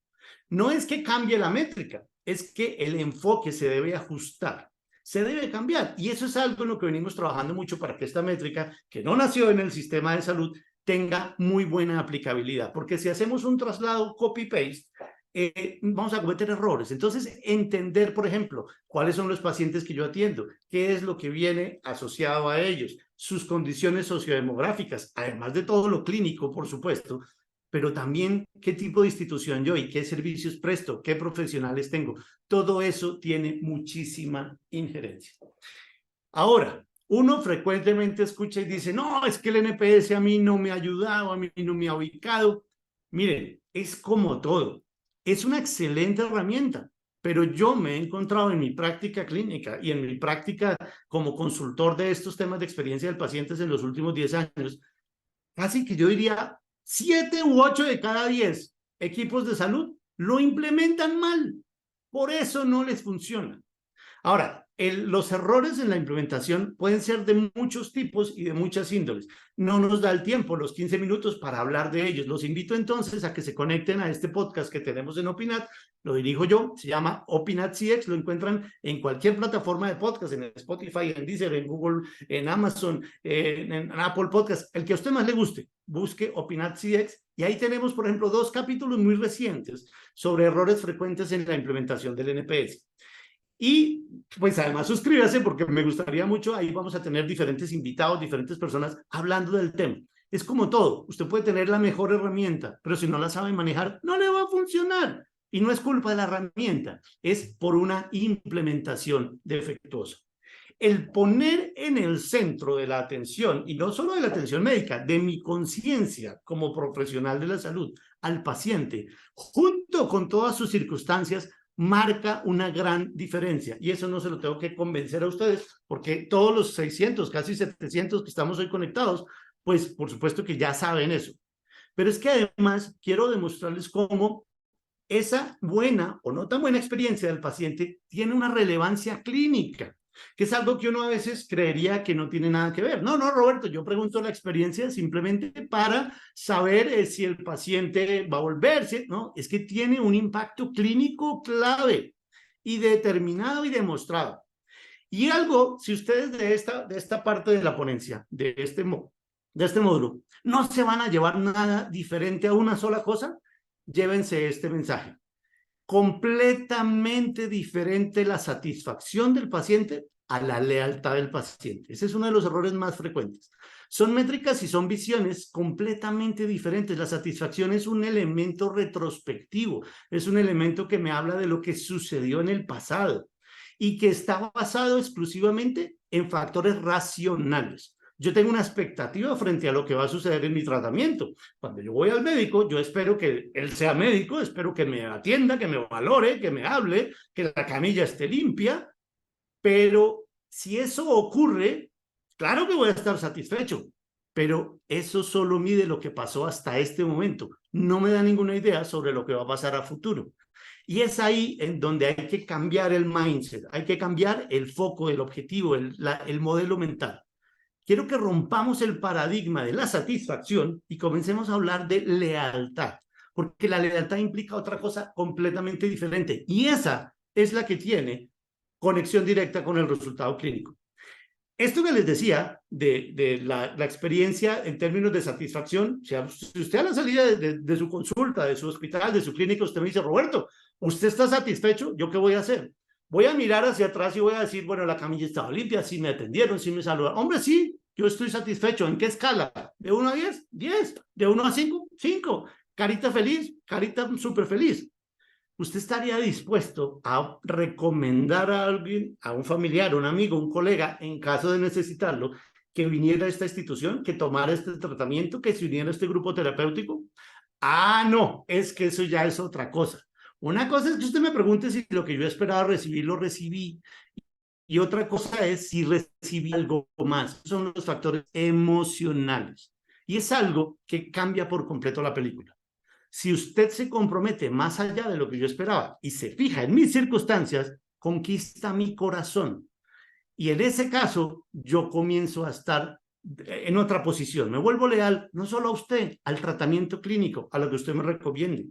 No es que cambie la métrica, es que el enfoque se debe ajustar, se debe cambiar. Y eso es algo en lo que venimos trabajando mucho para que esta métrica, que no nació en el sistema de salud, tenga muy buena aplicabilidad. Porque si hacemos un traslado copy-paste, vamos a cometer errores. Entonces, entender, por ejemplo, cuáles son los pacientes que yo atiendo, qué es lo que viene asociado a ellos, sus condiciones sociodemográficas, además de todo lo clínico, por supuesto, pero también qué tipo de institución yo y qué servicios presto, qué profesionales tengo. Todo eso tiene muchísima injerencia. Ahora, uno frecuentemente escucha y dice, no, es que el NPS a mí no me ha ayudado, a mí no me ha ubicado. Miren, es como todo. Es una excelente herramienta, pero yo me he encontrado en mi práctica clínica y en mi práctica como consultor de estos temas de experiencia del paciente en los últimos 10 años, casi que yo diría 7 u 8 de cada 10 equipos de salud lo implementan mal. Por eso no les funciona. Ahora, los errores en la implementación pueden ser de muchos tipos y de muchas índoles. No nos da el tiempo, los 15 minutos, para hablar de ellos. Los invito entonces a que se conecten a este podcast que tenemos en Opinat. Lo dirijo yo, se llama Opinat CX. Lo encuentran en cualquier plataforma de podcast, en Spotify, en Deezer, en Google, en Amazon, en Apple Podcast, el que a usted más le guste. Busque Opinat CX y ahí tenemos, por ejemplo, 2 capítulos muy recientes sobre errores frecuentes en la implementación del NPS. Y pues además suscríbase porque me gustaría mucho, ahí vamos a tener diferentes invitados, diferentes personas hablando del tema. Es como todo, usted puede tener la mejor herramienta, pero si no la sabe manejar, no le va a funcionar. Y no es culpa de la herramienta, es por una implementación defectuosa. El poner en el centro de la atención, y no solo de la atención médica, de mi conciencia como profesional de la salud al paciente, junto con todas sus circunstancias, marca una gran diferencia. Y eso no se lo tengo que convencer a ustedes, porque todos los 600, casi 700 que estamos hoy conectados, pues por supuesto que ya saben eso. Pero es que además quiero demostrarles cómo esa buena o no tan buena experiencia del paciente tiene una relevancia clínica, que es algo que uno a veces creería que no tiene nada que ver. No, Roberto, yo pregunto la experiencia simplemente para saber si el paciente va a volverse, ¿no? Es que tiene un impacto clínico clave y determinado y demostrado. Y algo, si ustedes de esta parte de la ponencia, de este módulo, no se van a llevar nada diferente a una sola cosa, llévense este mensaje. Completamente diferente la satisfacción del paciente a la lealtad del paciente. Ese es uno de los errores más frecuentes. Son métricas y son visiones completamente diferentes. La satisfacción es un elemento retrospectivo, es un elemento que me habla de lo que sucedió en el pasado y que está basado exclusivamente en factores racionales. Yo tengo una expectativa frente a lo que va a suceder en mi tratamiento. Cuando yo voy al médico, yo espero que él sea médico, espero que me atienda, que me valore, que me hable, que la camilla esté limpia, pero si eso ocurre, claro que voy a estar satisfecho, pero eso solo mide lo que pasó hasta este momento. No me da ninguna idea sobre lo que va a pasar a futuro. Y es ahí en donde hay que cambiar el mindset, hay que cambiar el foco, el objetivo, el modelo mental. Quiero que rompamos el paradigma de la satisfacción y comencemos a hablar de lealtad, porque la lealtad implica otra cosa completamente diferente, y esa es la que tiene conexión directa con el resultado clínico. Esto que les decía de la experiencia en términos de satisfacción, si usted a la salida de su consulta, de su hospital, de su clínica, usted me dice, Roberto, ¿usted está satisfecho? ¿Yo qué voy a hacer? Voy a mirar hacia atrás y voy a decir, bueno, la camilla estaba limpia, sí me atendieron, sí me saludaron. Hombre, sí, yo estoy satisfecho. ¿En qué escala? ¿De 1 a 10? 10. ¿De 1 a 5? 5. Carita feliz, carita súper feliz. ¿Usted estaría dispuesto a recomendar a alguien, a un familiar, un amigo, un colega, en caso de necesitarlo, que viniera a esta institución, que tomara este tratamiento, que se uniera a este grupo terapéutico? Ah, no, es que eso ya es otra cosa. Una cosa es que usted me pregunte si lo que yo esperaba recibir lo recibí, y otra cosa es si recibí algo más. Son los factores emocionales. Y es algo que cambia por completo la película. Si usted se compromete más allá de lo que yo esperaba y se fija en mis circunstancias, conquista mi corazón. Y en ese caso, yo comienzo a estar en otra posición. Me vuelvo leal no solo a usted, al tratamiento clínico, a lo que usted me recomiende.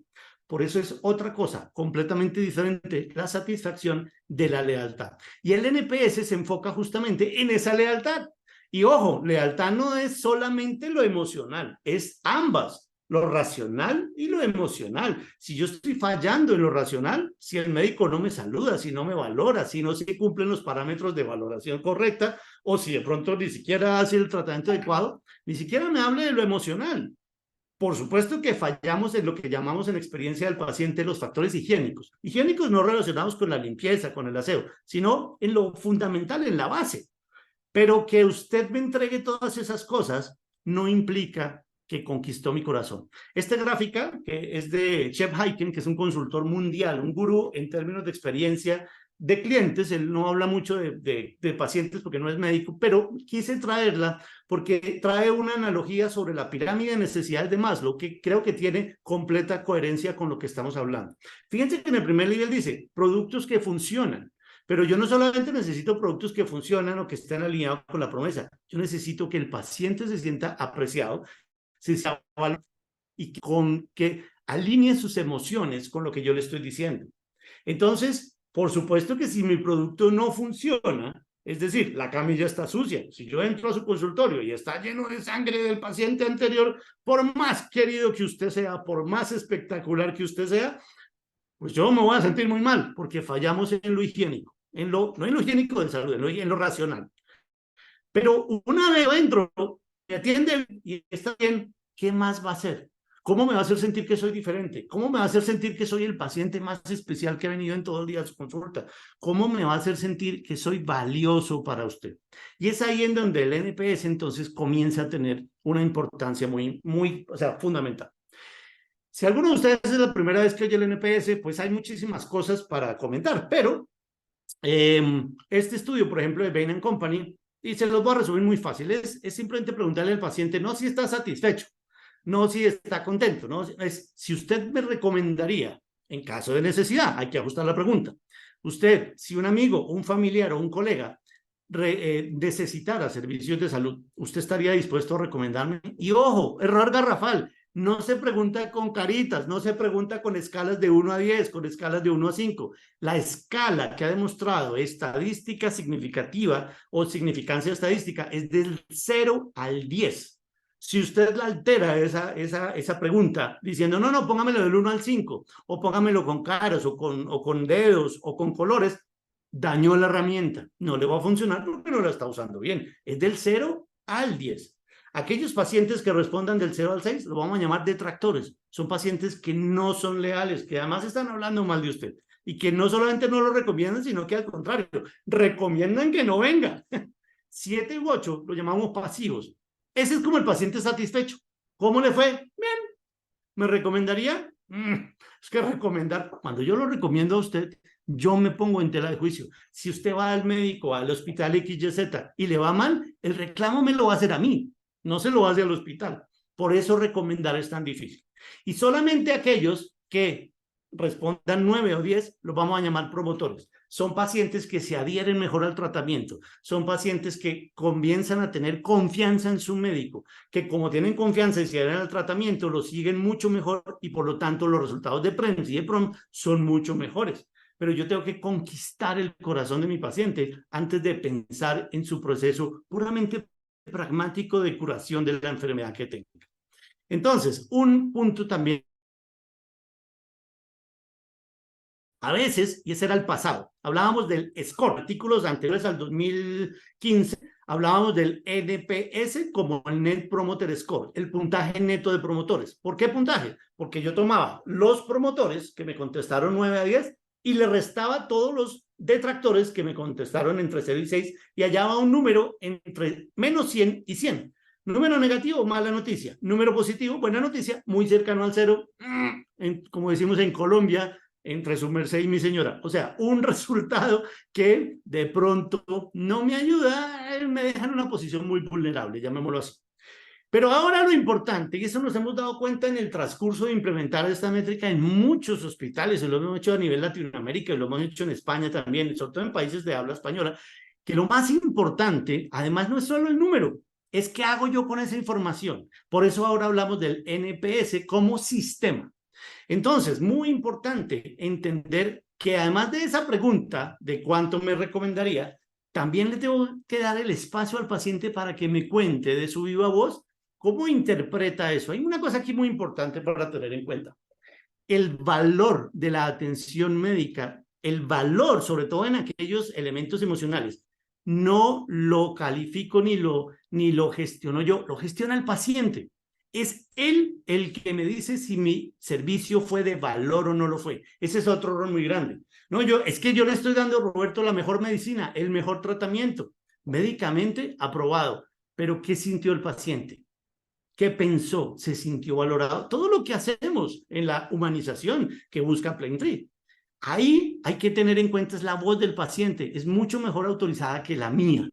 Por eso es otra cosa completamente diferente, la satisfacción de la lealtad. Y el NPS se enfoca justamente en esa lealtad. Y ojo, lealtad no es solamente lo emocional, es ambas. lo racional y lo emocional. Si yo estoy fallando en lo racional, si el médico no me saluda, si no me valora, si no se cumplen los parámetros de valoración correcta, o si de pronto ni siquiera hace el tratamiento adecuado, ni siquiera me hable de lo emocional. Por supuesto que fallamos en lo que llamamos en experiencia del paciente los factores higiénicos. Higiénicos no relacionados con la limpieza, con el aseo, sino en lo fundamental, en la base. Pero que usted me entregue todas esas cosas no implica que conquistó mi corazón. Esta gráfica, que es de Shep Hyken, que es un consultor mundial, un gurú en términos de experiencia de clientes, él no habla mucho de pacientes porque no es médico, pero quise traerla porque trae una analogía sobre la pirámide de necesidades de Maslow, que creo que tiene completa coherencia con lo que estamos hablando. Fíjense que en el primer nivel dice, productos que funcionan, pero yo no solamente necesito productos que funcionan o que estén alineados con la promesa, yo necesito que el paciente se sienta apreciado, se sienta valorado y que alinee sus emociones con lo que yo le estoy diciendo. Entonces, por supuesto que si mi producto no funciona, es decir, la camilla está sucia, si yo entro a su consultorio y está lleno de sangre del paciente anterior, por más querido que usted sea, por más espectacular que usted sea, pues yo me voy a sentir muy mal, porque fallamos en lo higiénico, no en lo higiénico de salud, en lo racional. Pero una vez entro, me atiende y está bien, ¿qué más va a hacer? ¿Cómo me va a hacer sentir que soy diferente? ¿Cómo me va a hacer sentir que soy el paciente más especial que ha venido en todo el día a su consulta? ¿Cómo me va a hacer sentir que soy valioso para usted? Y es ahí en donde el NPS entonces comienza a tener una importancia muy, fundamental. Si alguno de ustedes es la primera vez que oye el NPS, pues hay muchísimas cosas para comentar, pero este estudio, por ejemplo, de Bain & Company, y se los voy a resumir muy fácil, es simplemente preguntarle al paciente, no si está satisfecho, no si está contento, no es si usted me recomendaría, en caso de necesidad, hay que ajustar la pregunta, usted, si un amigo, un familiar o un colega necesitara servicios de salud, ¿usted estaría dispuesto a recomendarme? Y ojo, error garrafal, no se pregunta con caritas, no se pregunta con escalas de 1 a 10, con escalas de 1 a 5. La escala que ha demostrado estadística significativa o significancia estadística es del 0 al 10. Si usted la altera esa pregunta diciendo, no, póngamelo del 1 al 5, o póngamelo con caras, o con dedos, o con colores, dañó la herramienta. No le va a funcionar porque no la está usando bien. Es del 0 al 10. Aquellos pacientes que respondan del 0 al 6, lo vamos a llamar detractores. Son pacientes que no son leales, que además están hablando mal de usted. Y que no solamente no lo recomiendan, sino que al contrario, recomiendan que no venga. 7 u 8 lo llamamos pasivos. Ese es como el paciente satisfecho. ¿Cómo le fue? Bien. ¿Me recomendaría? Es que recomendar, cuando yo lo recomiendo a usted, yo me pongo en tela de juicio. Si usted va al médico, al hospital XYZ y le va mal, el reclamo me lo va a hacer a mí. No se lo hace al hospital. Por eso recomendar es tan difícil. Y solamente aquellos que respondan 9 o 10 los vamos a llamar promotores. Son pacientes que se adhieren mejor al tratamiento. Son pacientes que comienzan a tener confianza en su médico, que como tienen confianza y se adhieren al tratamiento, lo siguen mucho mejor y por lo tanto los resultados de PREMS y de PROM son mucho mejores. Pero yo tengo que conquistar el corazón de mi paciente antes de pensar en su proceso puramente pragmático de curación de la enfermedad que tenga. Entonces, un punto también. A veces, y ese era el pasado, hablábamos del score, artículos anteriores al 2015, hablábamos del NPS como el Net Promoter Score, el puntaje neto de promotores. ¿Por qué puntaje? Porque yo tomaba los promotores que me contestaron 9 a 10 y le restaba todos los detractores que me contestaron entre 0 y 6 y hallaba un número entre menos 100 y 100. Número negativo, mala noticia. Número positivo, buena noticia, muy cercano al 0, como decimos en Colombia, entre su merced y mi señora. O sea, un resultado que de pronto no me ayuda, me deja en una posición muy vulnerable, llamémoslo así. Pero ahora lo importante, y eso nos hemos dado cuenta en el transcurso de implementar esta métrica en muchos hospitales, y lo hemos hecho a nivel Latinoamérica, y lo hemos hecho en España también, sobre todo en países de habla española, que lo más importante, además, no es solo el número, es qué hago yo con esa información. Por eso ahora hablamos del NPS como sistema. Entonces, muy importante entender que además de esa pregunta de cuánto me recomendaría, también le tengo que dar el espacio al paciente para que me cuente de su viva voz ¿Cómo interpreta eso? Hay una cosa aquí muy importante para tener en cuenta. El valor de la atención médica, el valor, sobre todo en aquellos elementos emocionales, no lo califico ni lo gestiono yo, lo gestiona el paciente. Es él el que me dice si mi servicio fue de valor o no lo fue. Ese es otro error muy grande. No, es que yo le estoy dando a Roberto la mejor medicina, el mejor tratamiento, médicamente aprobado. Pero ¿qué sintió el paciente? ¿Qué pensó? ¿Se sintió valorado? Todo lo que hacemos en la humanización que busca Plaintree. Ahí hay que tener en cuenta es la voz del paciente, es mucho mejor autorizada que la mía.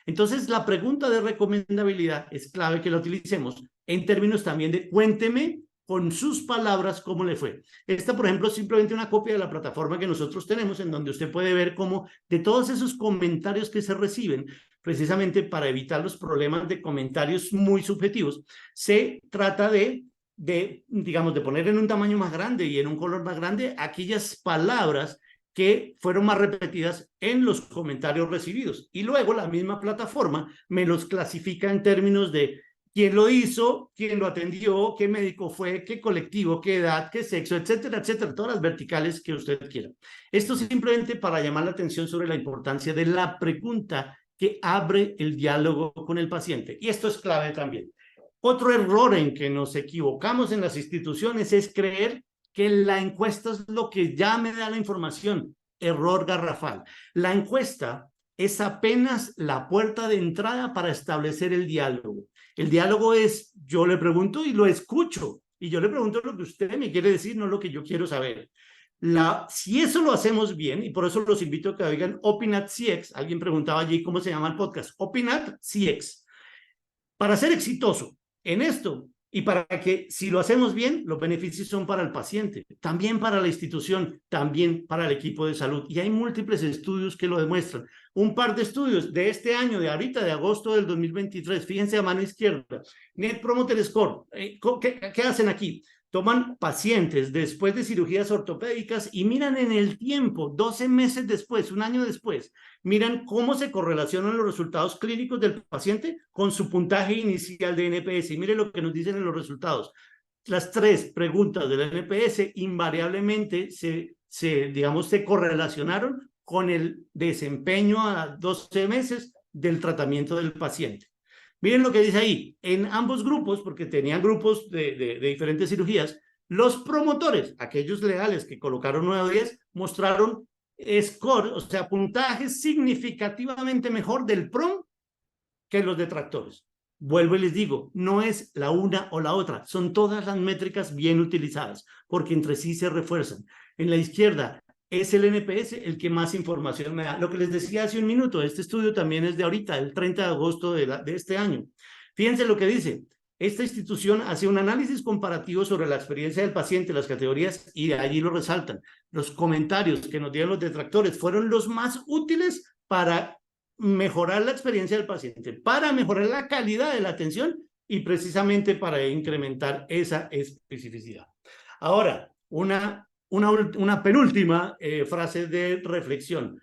Entonces, la pregunta de recomendabilidad es clave que la utilicemos en términos también de cuénteme con sus palabras cómo le fue. Esta, por ejemplo, es simplemente una copia de la plataforma que nosotros tenemos en donde usted puede ver cómo de todos esos comentarios que se reciben, precisamente para evitar los problemas de comentarios muy subjetivos, se trata digamos, de poner en un tamaño más grande y en un color más grande aquellas palabras que fueron más repetidas en los comentarios recibidos. Y luego la misma plataforma me los clasifica en términos de quién lo hizo, quién lo atendió, qué médico fue, qué colectivo, qué edad, qué sexo, etcétera, etcétera, todas las verticales que usted quiera. Esto simplemente para llamar la atención sobre la importancia de la pregunta que abre el diálogo con el paciente. Y esto es clave también. Otro error en que nos equivocamos en las instituciones es creer que la encuesta es lo que ya me da la información. Error garrafal. La encuesta es apenas la puerta de entrada para establecer el diálogo. El diálogo es, yo le pregunto y lo escucho. Y yo le pregunto lo que usted me quiere decir, no lo que yo quiero saber. Si eso lo hacemos bien, y por eso los invito a que oigan Opinat CX, alguien preguntaba allí cómo se llama el podcast, Opinat CX. Para ser exitoso en esto y para que si lo hacemos bien, los beneficios son para el paciente, también para la institución, también para el equipo de salud. Y hay múltiples estudios que lo demuestran. Un par de estudios de este año, de ahorita, de agosto del 2023, fíjense a mano izquierda, Net Promoter Score. ¿Qué hacen aquí? Toman pacientes después de cirugías ortopédicas y miran en el tiempo, 12 meses después, un año después, miran cómo se correlacionan los resultados clínicos del paciente con su puntaje inicial de NPS. Y miren lo que nos dicen en los resultados. Las 3 preguntas del NPS invariablemente digamos, se correlacionaron con el desempeño a 12 meses del tratamiento del paciente. Miren lo que dice ahí, en ambos grupos, porque tenían grupos de diferentes cirugías, los promotores, aquellos leales que colocaron 9 o 10, mostraron score, o sea, puntajes significativamente mejor del PROM que los detractores. Vuelvo y les digo, no es la una o la otra, son todas las métricas bien utilizadas, porque entre sí se refuerzan. En la izquierda, es el NPS el que más información me da. Lo que les decía hace un minuto, este estudio también es de ahorita, el 30 de agosto de este año. Fíjense lo que dice. Esta institución hace un análisis comparativo sobre la experiencia del paciente, las categorías, y de allí lo resaltan. Los comentarios que nos dieron los detractores fueron los más útiles para mejorar la experiencia del paciente, para mejorar la calidad de la atención y precisamente para incrementar esa especificidad. Ahora, una penúltima frase de reflexión.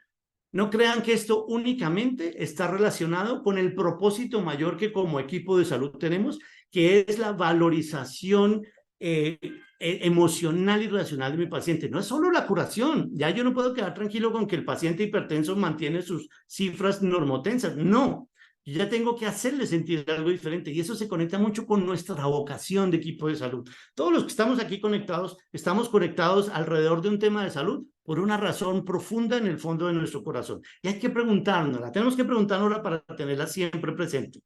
No crean que esto únicamente está relacionado con el propósito mayor que como equipo de salud tenemos, que es la valorización emocional y racional de mi paciente. No es solo la curación. Ya yo no puedo quedar tranquilo con que el paciente hipertenso mantiene sus cifras normotensas. No. Yo ya tengo que hacerle sentir algo diferente y eso se conecta mucho con nuestra vocación de equipo de salud. Todos los que estamos aquí conectados, estamos conectados alrededor de un tema de salud por una razón profunda en el fondo de nuestro corazón. Y hay que preguntárnosla, tenemos que preguntárnosla para tenerla siempre presente.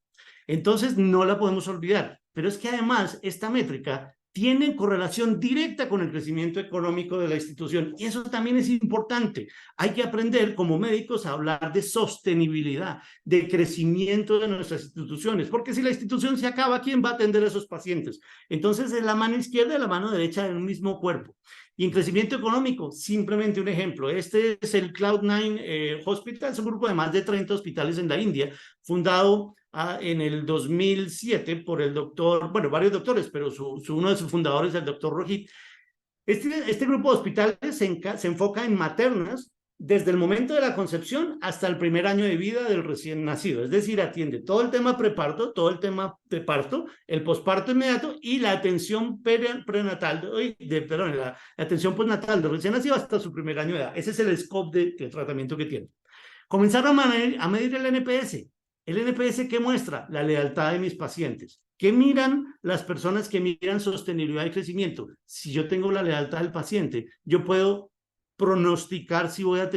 Entonces no la podemos olvidar, pero es que además esta métrica tiene correlación directa con el crecimiento económico de la institución y eso también es importante. Hay que aprender como médicos a hablar de sostenibilidad, de crecimiento de nuestras instituciones, porque si la institución se acaba, ¿quién va a atender a esos pacientes? Entonces es la mano izquierda y la mano derecha en un mismo cuerpo. Y en crecimiento económico, simplemente un ejemplo. Este es el Cloud9 Hospital, es un grupo de más de 30 hospitales en la India, fundado en el 2007 por el doctor, bueno, varios doctores, pero uno de sus fundadores, el doctor Rohit. Este grupo de hospitales se enfoca en maternas, desde el momento de la concepción hasta el primer año de vida del recién nacido. Es decir, atiende todo el tema preparto, todo el tema de parto, el posparto inmediato y la atención prenatal, perdón, la atención postnatal del recién nacido hasta su primer año de edad. Ese es el scope de tratamiento que tiene. Comenzar a medir el NPS. ¿El NPS qué muestra? La lealtad de mis pacientes. ¿Qué miran las personas que miran sostenibilidad y crecimiento? Si yo tengo la lealtad del paciente, yo puedo pronosticar si voy a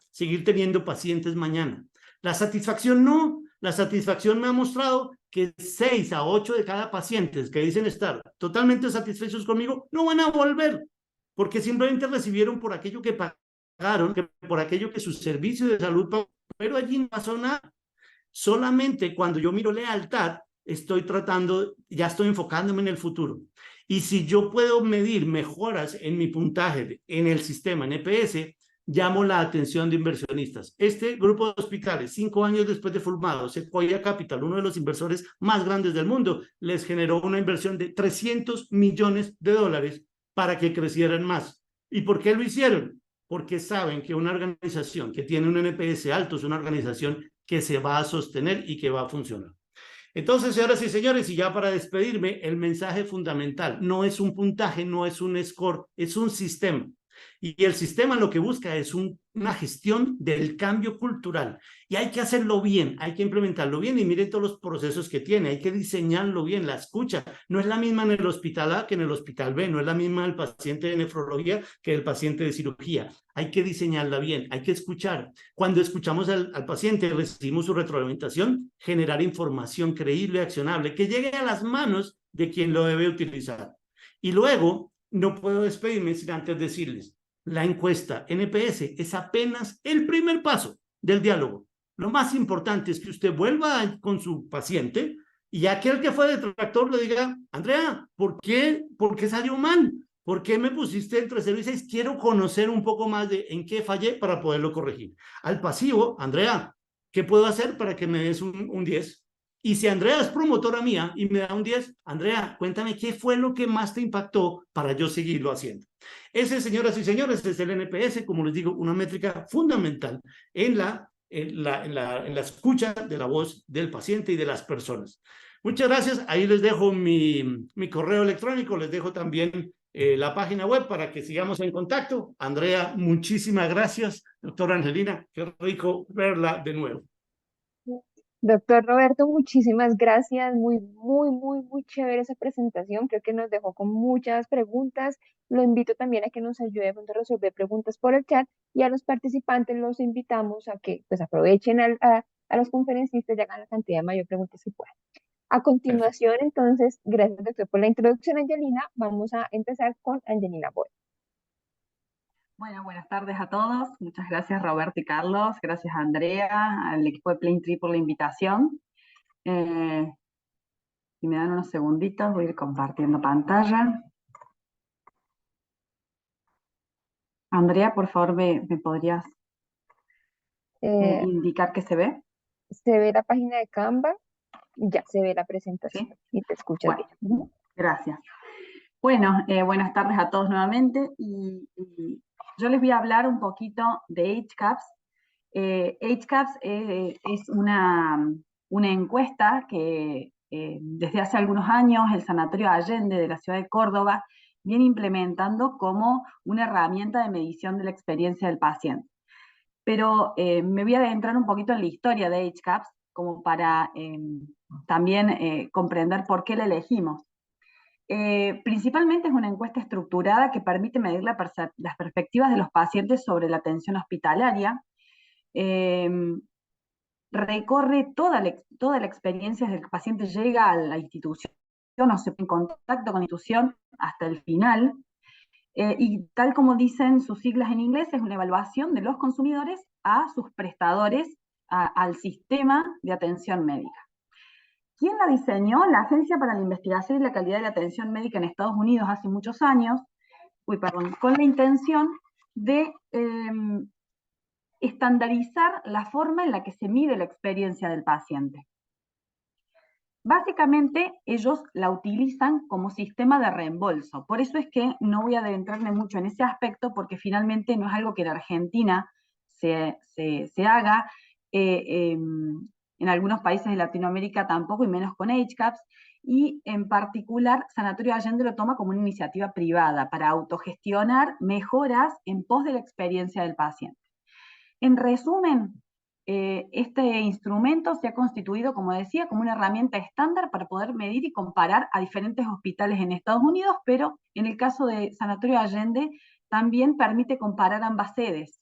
seguir teniendo pacientes mañana. La satisfacción no. La satisfacción me ha mostrado que 6 a 8 de cada paciente que dicen estar totalmente satisfechos conmigo no van a volver, porque simplemente recibieron por aquello que pagaron, por aquello que su servicio de salud pagó, pero allí no pasó nada. Solamente cuando yo miro lealtad, ya estoy enfocándome en el futuro. Y si yo puedo medir mejoras en mi puntaje en el sistema NPS, llamo la atención de inversionistas. Este grupo de hospitales, 5 años después de formado, Sequoia Capital, uno de los inversores más grandes del mundo, les generó una inversión de $300 millones para que crecieran más. ¿Y por qué lo hicieron? Porque saben que una organización que tiene un NPS alto es una organización que se va a sostener y que va a funcionar. Entonces, señoras y señores, y ya para despedirme, el mensaje fundamental no es un puntaje, no es un score, es un sistema. Y el sistema lo que busca es una gestión del cambio cultural. Y hay que hacerlo bien, hay que implementarlo bien y miren todos los procesos que tiene, hay que diseñarlo bien. La escucha no es la misma en el hospital A que en el hospital B, no es la misma el paciente de nefrología que el paciente de cirugía. Hay que diseñarla bien, hay que escuchar. Cuando escuchamos al paciente, recibimos su retroalimentación, generar información creíble, accionable, que llegue a las manos de quien lo debe utilizar. Y luego, no puedo despedirme sin antes decirles, la encuesta NPS es apenas el primer paso del diálogo. Lo más importante es que usted vuelva con su paciente y aquel que fue detractor le diga, Andrea, ¿por qué salió mal? ¿Por qué me pusiste entre 0 y 6? Quiero conocer un poco más de en qué fallé para poderlo corregir. Al pasivo, Andrea, ¿qué puedo hacer para que me des un 10? Y si Andrea es promotora mía y me da un 10, Andrea, cuéntame qué fue lo que más te impactó para yo seguirlo haciendo. Ese, señoras y señores, es el NPS, como les digo, una métrica fundamental en la escucha de la voz del paciente y de las personas. Muchas gracias. Ahí les dejo mi correo electrónico, les dejo también la página web para que sigamos en contacto. Andrea, muchísimas gracias. Doctora Angelina, qué rico verla de nuevo. Doctor Roberto, muchísimas gracias. Muy chévere esa presentación. Creo que nos dejó con muchas preguntas. Lo invito también a que nos ayude a resolver preguntas por el chat y a los participantes los invitamos a que pues aprovechen a los conferencistas y hagan la cantidad de mayor preguntas que puedan. A continuación, entonces, gracias doctor por la introducción, Angelina. Vamos a empezar con Angelina Boy. Bueno, buenas tardes a todos. Muchas gracias Roberto y Carlos. Gracias a Andrea, al equipo de Plaintree por la invitación. Si me dan unos segunditos, voy a ir compartiendo pantalla. Andrea, por favor, ¿me podrías indicar que se ve? Se ve la página de Canva, ya se ve la presentación. ¿Sí? Y te escuchas bien. Gracias. Bueno, buenas tardes a todos nuevamente. Y yo les voy a hablar un poquito de HCAHPS. HCAHPS es una encuesta que desde hace algunos años el Sanatorio Allende de la ciudad de Córdoba viene implementando como una herramienta de medición de la experiencia del paciente. Pero me voy a adentrar un poquito en la historia de HCAHPS como para también comprender por qué la elegimos. Principalmente es una encuesta estructurada que permite medir las perspectivas de los pacientes sobre la atención hospitalaria. Recorre toda la experiencia desde que el paciente llega a la institución o se pone en contacto con la institución hasta el final. Y tal como dicen sus siglas en inglés, es una evaluación de los consumidores a sus prestadores, al sistema de atención médica. ¿Quién la diseñó? La Agencia para la Investigación y la Calidad de la Atención Médica en Estados Unidos hace muchos años, con la intención de estandarizar la forma en la que se mide la experiencia del paciente. Básicamente, ellos la utilizan como sistema de reembolso. Por eso es que no voy a adentrarme mucho en ese aspecto, porque finalmente no es algo que en Argentina se haga, en algunos países de Latinoamérica tampoco, y menos con HCAPS, y en particular Sanatorio Allende lo toma como una iniciativa privada para autogestionar mejoras en pos de la experiencia del paciente. En resumen, este instrumento se ha constituido, como decía, como una herramienta estándar para poder medir y comparar a diferentes hospitales en Estados Unidos, pero en el caso de Sanatorio Allende también permite comparar ambas sedes.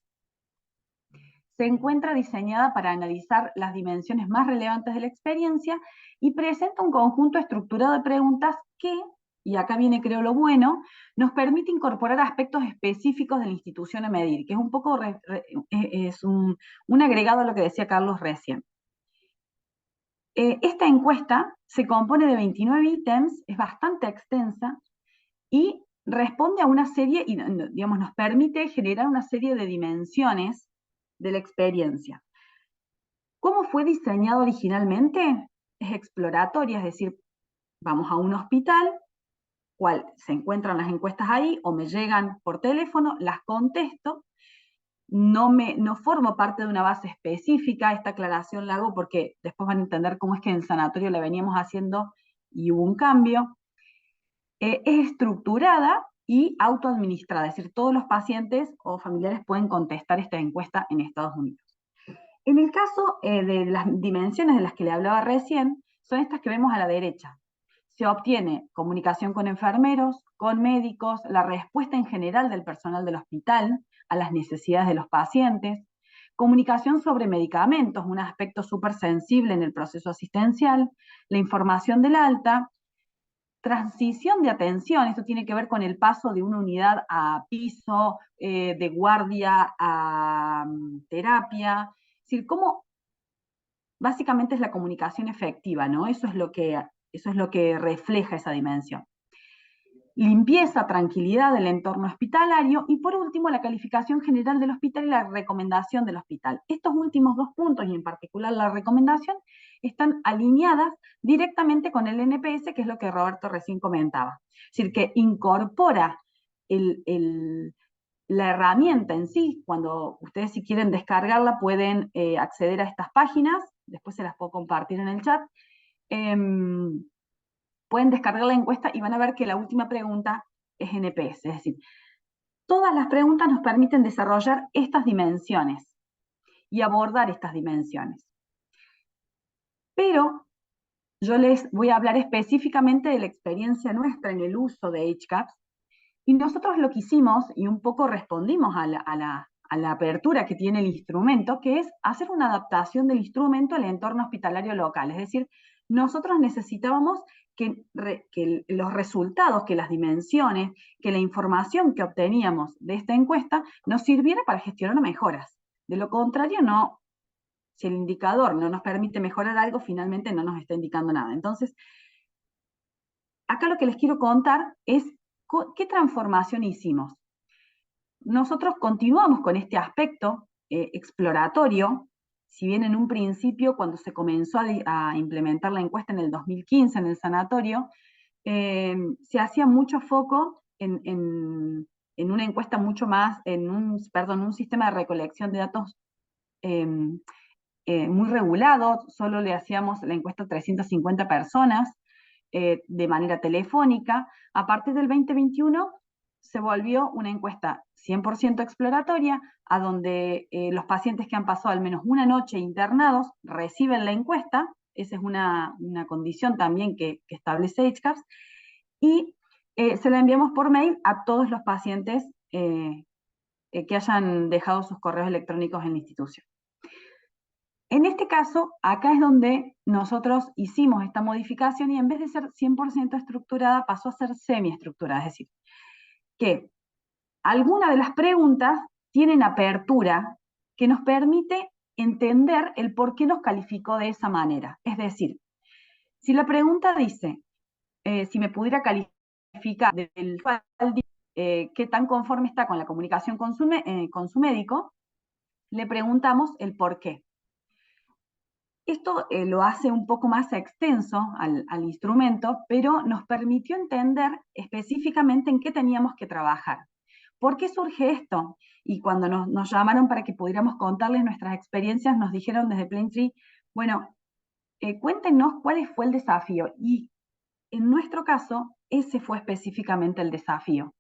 Se encuentra diseñada para analizar las dimensiones más relevantes de la experiencia y presenta un conjunto estructurado de preguntas que, y acá viene creo lo bueno, nos permite incorporar aspectos específicos de la institución a medir, que es un poco un agregado a lo que decía Carlos recién. Esta encuesta se compone de 29 ítems, es bastante extensa, y responde a una serie, y digamos, nos permite generar una serie de dimensiones de la experiencia. ¿Cómo fue diseñado originalmente? Es exploratoria, es decir, vamos a un hospital, cual se encuentran las encuestas ahí, o me llegan por teléfono, las contesto, no formo parte de una base específica, esta aclaración la hago porque después van a entender cómo es que en el sanatorio la veníamos haciendo y hubo un cambio. Es estructurada y autoadministrada, es decir, todos los pacientes o familiares pueden contestar esta encuesta en Estados Unidos. En el caso de las dimensiones de las que le hablaba recién, son estas que vemos a la derecha. Se obtiene comunicación con enfermeros, con médicos, la respuesta en general del personal del hospital a las necesidades de los pacientes, comunicación sobre medicamentos, un aspecto súper sensible en el proceso asistencial, la información del alta, transición de atención, esto tiene que ver con el paso de una unidad a piso, de guardia a terapia, es decir, cómo básicamente es la comunicación efectiva, ¿no? Eso es lo que refleja esa dimensión. Limpieza, tranquilidad del entorno hospitalario, y por último la calificación general del hospital y la recomendación del hospital. Estos últimos dos puntos, y en particular la recomendación, están alineadas directamente con el NPS, que es lo que Roberto recién comentaba. Es decir, que incorpora la herramienta en sí. Cuando ustedes, si quieren descargarla, pueden acceder a estas páginas, después se las puedo compartir en el chat. Pueden descargar la encuesta y van a ver que la última pregunta es NPS, es decir, todas las preguntas nos permiten desarrollar estas dimensiones y abordar estas dimensiones. Pero yo les voy a hablar específicamente de la experiencia nuestra en el uso de HCAPS, y nosotros lo que hicimos, y un poco respondimos a la apertura que tiene el instrumento, que es hacer una adaptación del instrumento al entorno hospitalario local. Es decir, nosotros necesitábamos que los resultados, que las dimensiones, que la información que obteníamos de esta encuesta nos sirviera para gestionar mejoras. De lo contrario, no. Si el indicador no nos permite mejorar algo, finalmente no nos está indicando nada. Entonces, acá lo que les quiero contar es qué transformación hicimos. Nosotros continuamos con este aspecto exploratorio, si bien en un principio, cuando se comenzó a implementar la encuesta en el 2015 en el sanatorio, se hacía mucho foco en una encuesta mucho más, un sistema de recolección de datos muy regulado. Solo le hacíamos la encuesta a 350 personas de manera telefónica. A partir del 2021 se volvió una encuesta 100% exploratoria, a donde los pacientes que han pasado al menos una noche internados reciben la encuesta. Esa es una condición también que establece HCAPS, y se la enviamos por mail a todos los pacientes que hayan dejado sus correos electrónicos en la institución. En este caso, acá es donde nosotros hicimos esta modificación, y en vez de ser 100% estructurada, pasó a ser semiestructurada, es decir, que algunas de las preguntas tienen apertura que nos permite entender el por qué nos calificó de esa manera. Es decir, si la pregunta dice, si me pudiera calificar del qué tan conforme está con la comunicación con su médico, le preguntamos el por qué. Esto lo hace un poco más extenso al instrumento, pero nos permitió entender específicamente en qué teníamos que trabajar. ¿Por qué surge esto? Y cuando nos llamaron para que pudiéramos contarles nuestras experiencias, nos dijeron desde Planetree, bueno, cuéntenos cuál fue el desafío. Y en nuestro caso, ese fue específicamente el desafío.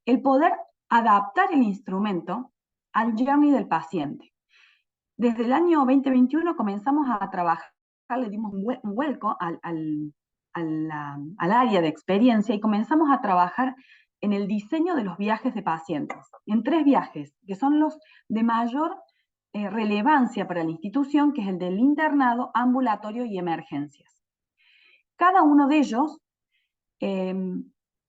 El poder adaptar el instrumento al journey del paciente. Desde el año 2021 comenzamos a trabajar, le dimos un vuelco al área de experiencia y comenzamos a trabajar en el diseño de los viajes de pacientes, en 3 viajes, que son los de mayor relevancia para la institución, que es el del internado, ambulatorio y emergencias. Cada uno de ellos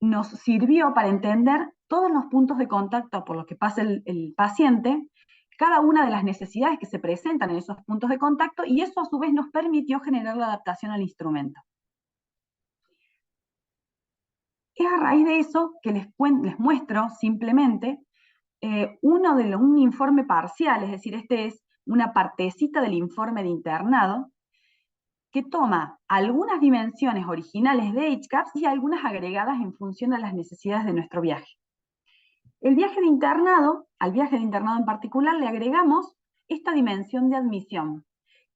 nos sirvió para entender todos los puntos de contacto por los que pasa el paciente, cada una de las necesidades que se presentan en esos puntos de contacto, y eso a su vez nos permitió generar la adaptación al instrumento. Es a raíz de eso que les muestro simplemente un informe parcial, es decir, este es una partecita del informe de internado, que toma algunas dimensiones originales de HCAHPS y algunas agregadas en función a las necesidades de nuestro viaje. Al viaje de internado en particular, le agregamos esta dimensión de admisión,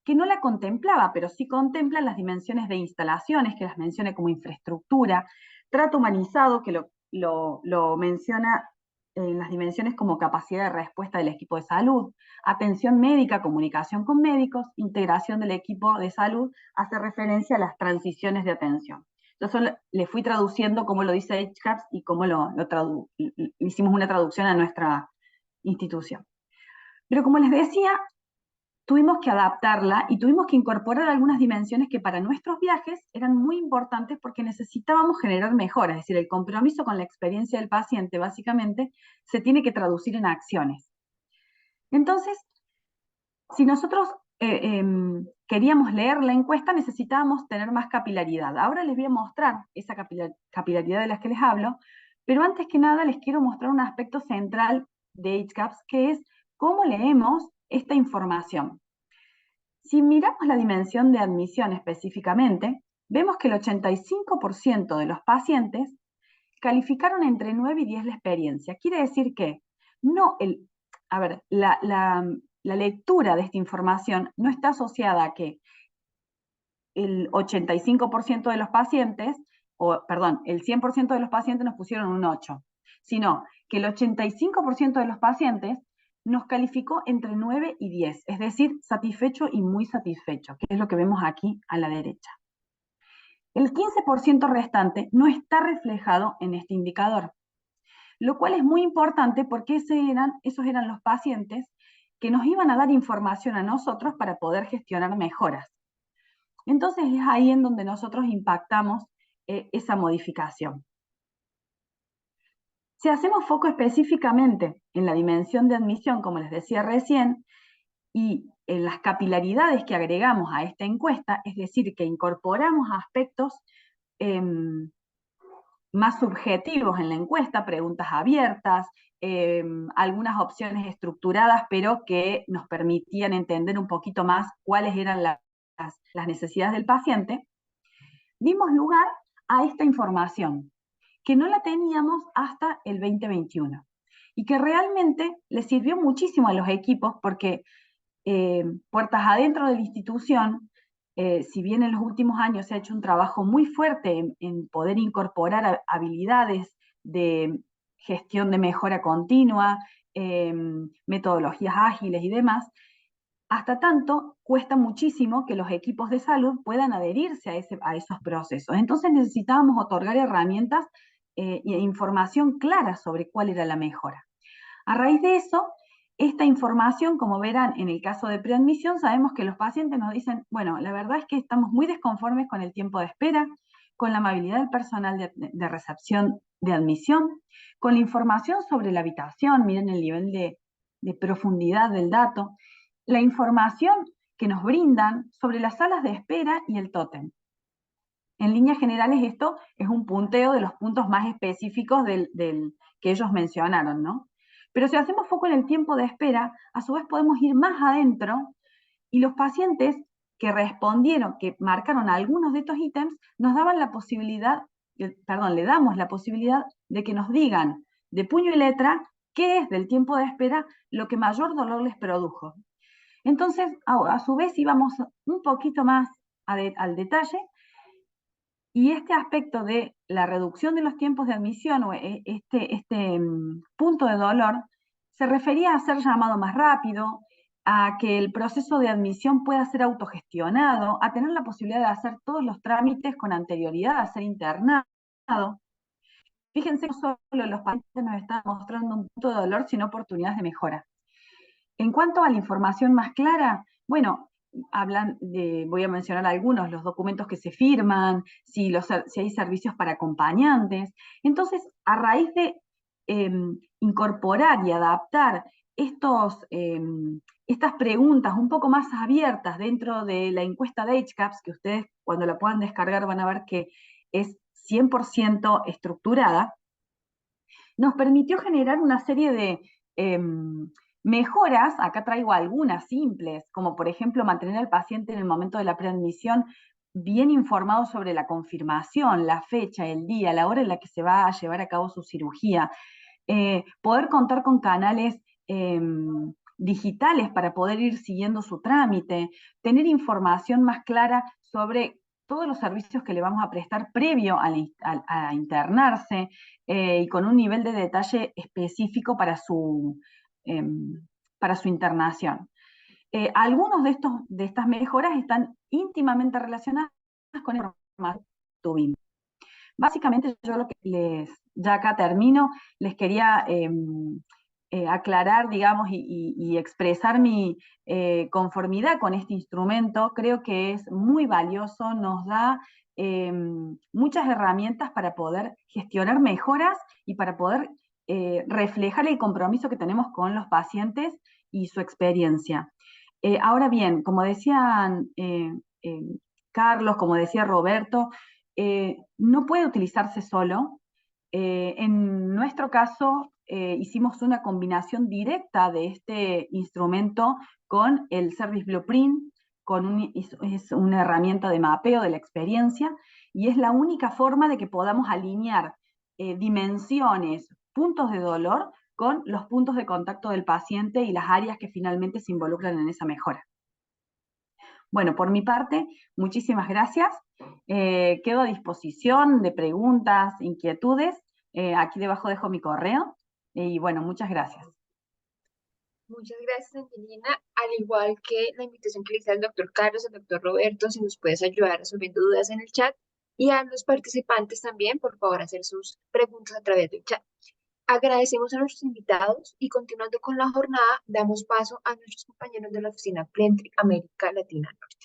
que no la contemplaba, pero sí contempla las dimensiones de instalaciones, que las menciona como infraestructura, trato humanizado, que lo menciona en las dimensiones como capacidad de respuesta del equipo de salud, atención médica, comunicación con médicos, integración del equipo de salud, hace referencia a las transiciones de atención. Entonces le fui traduciendo cómo lo dice HCAHPS y cómo hicimos una traducción a nuestra institución. Pero como les decía, tuvimos que adaptarla y tuvimos que incorporar algunas dimensiones que para nuestros viajes eran muy importantes porque necesitábamos generar mejoras, es decir, el compromiso con la experiencia del paciente básicamente se tiene que traducir en acciones. Entonces, si nosotros queríamos leer la encuesta, necesitábamos tener más capilaridad. Ahora les voy a mostrar esa capilaridad de las que les hablo, pero antes que nada les quiero mostrar un aspecto central de HCAHPS, que es cómo leemos esta información. Si miramos la dimensión de admisión específicamente, vemos que el 85% de los pacientes calificaron entre 9 y 10 la experiencia. Quiere decir que la lectura de esta información no está asociada a que el 85% de los pacientes, el 100% de los pacientes nos pusieron un 8, sino que el 85% de los pacientes nos calificó entre 9 y 10, es decir, satisfecho y muy satisfecho, que es lo que vemos aquí a la derecha. El 15% restante no está reflejado en este indicador, lo cual es muy importante porque esos eran los pacientes que nos iban a dar información a nosotros para poder gestionar mejoras. Entonces es ahí en donde nosotros impactamos esa modificación. Si hacemos foco específicamente en la dimensión de admisión, como les decía recién, y en las capilaridades que agregamos a esta encuesta, es decir, que incorporamos aspectos más subjetivos en la encuesta, preguntas abiertas, algunas opciones estructuradas, pero que nos permitían entender un poquito más cuáles eran las necesidades del paciente, dimos lugar a esta información, que no la teníamos hasta el 2021, y que realmente le sirvió muchísimo a los equipos, porque puertas adentro de la institución, si bien en los últimos años se ha hecho un trabajo muy fuerte en poder incorporar habilidades de gestión de mejora continua, metodologías ágiles y demás, hasta tanto cuesta muchísimo que los equipos de salud puedan adherirse a esos procesos. Entonces necesitábamos otorgar herramientas e información clara sobre cuál era la mejora. A raíz de eso, esta información, como verán en el caso de preadmisión, sabemos que los pacientes nos dicen, bueno, la verdad es que estamos muy desconformes con el tiempo de espera, con la amabilidad del personal de recepción de admisión, con la información sobre la habitación, miren el nivel de profundidad del dato, la información que nos brindan sobre las salas de espera y el tótem. En líneas generales esto es un punteo de los puntos más específicos que ellos mencionaron, ¿no? Pero si hacemos foco en el tiempo de espera, a su vez podemos ir más adentro y los pacientes que respondieron, que marcaron algunos de estos ítems, nos daban la posibilidad, perdón, le damos la posibilidad de que nos digan de puño y letra qué es del tiempo de espera lo que mayor dolor les produjo. Entonces, a su vez íbamos un poquito más al detalle, y este aspecto de la reducción de los tiempos de admisión, o este punto de dolor, se refería a ser llamado más rápido, a que el proceso de admisión pueda ser autogestionado, a tener la posibilidad de hacer todos los trámites con anterioridad a ser internado. Fíjense que no solo los pacientes nos están mostrando un punto de dolor, sino oportunidades de mejora. En cuanto a la información más clara, bueno, voy a mencionar algunos, los documentos que se firman, si hay servicios para acompañantes. Entonces, a raíz de incorporar y adaptar estas preguntas un poco más abiertas dentro de la encuesta de HCAHPS, que ustedes cuando la puedan descargar van a ver que es 100% estructurada, nos permitió generar una serie de mejoras. Acá traigo algunas simples, como por ejemplo mantener al paciente en el momento de la preadmisión bien informado sobre la confirmación, la fecha, el día, la hora en la que se va a llevar a cabo su cirugía, poder contar con canales digitales para poder ir siguiendo su trámite, tener información más clara sobre todos los servicios que le vamos a prestar previo a internarse, y con un nivel de detalle específico para su internación. Algunos de estas mejoras están íntimamente relacionadas con el formato tubing. Básicamente yo lo que ya acá termino, les quería aclarar, digamos, y expresar mi conformidad con este instrumento. Creo que es muy valioso, nos da muchas herramientas para poder gestionar mejoras y para poder reflejar el compromiso que tenemos con los pacientes y su experiencia. Ahora bien, como decían Carlos, como decía Roberto, no puede utilizarse solo. En nuestro caso, hicimos una combinación directa de este instrumento con el Service Blueprint, es una herramienta de mapeo de la experiencia, y es la única forma de que podamos alinear dimensiones, puntos de dolor, con los puntos de contacto del paciente y las áreas que finalmente se involucran en esa mejora. Bueno, por mi parte, muchísimas gracias. Quedo a disposición de preguntas, inquietudes. Aquí debajo dejo mi correo. Y bueno, muchas gracias. Muchas gracias, Angelina. Al igual que la invitación que le hice al doctor Carlos, al doctor Roberto, si nos puedes ayudar resolviendo dudas en el chat. Y a los participantes también, por favor, hacer sus preguntas a través del chat. Agradecemos a nuestros invitados y continuando con la jornada, damos paso a nuestros compañeros de la oficina Plentric América Latina Norte.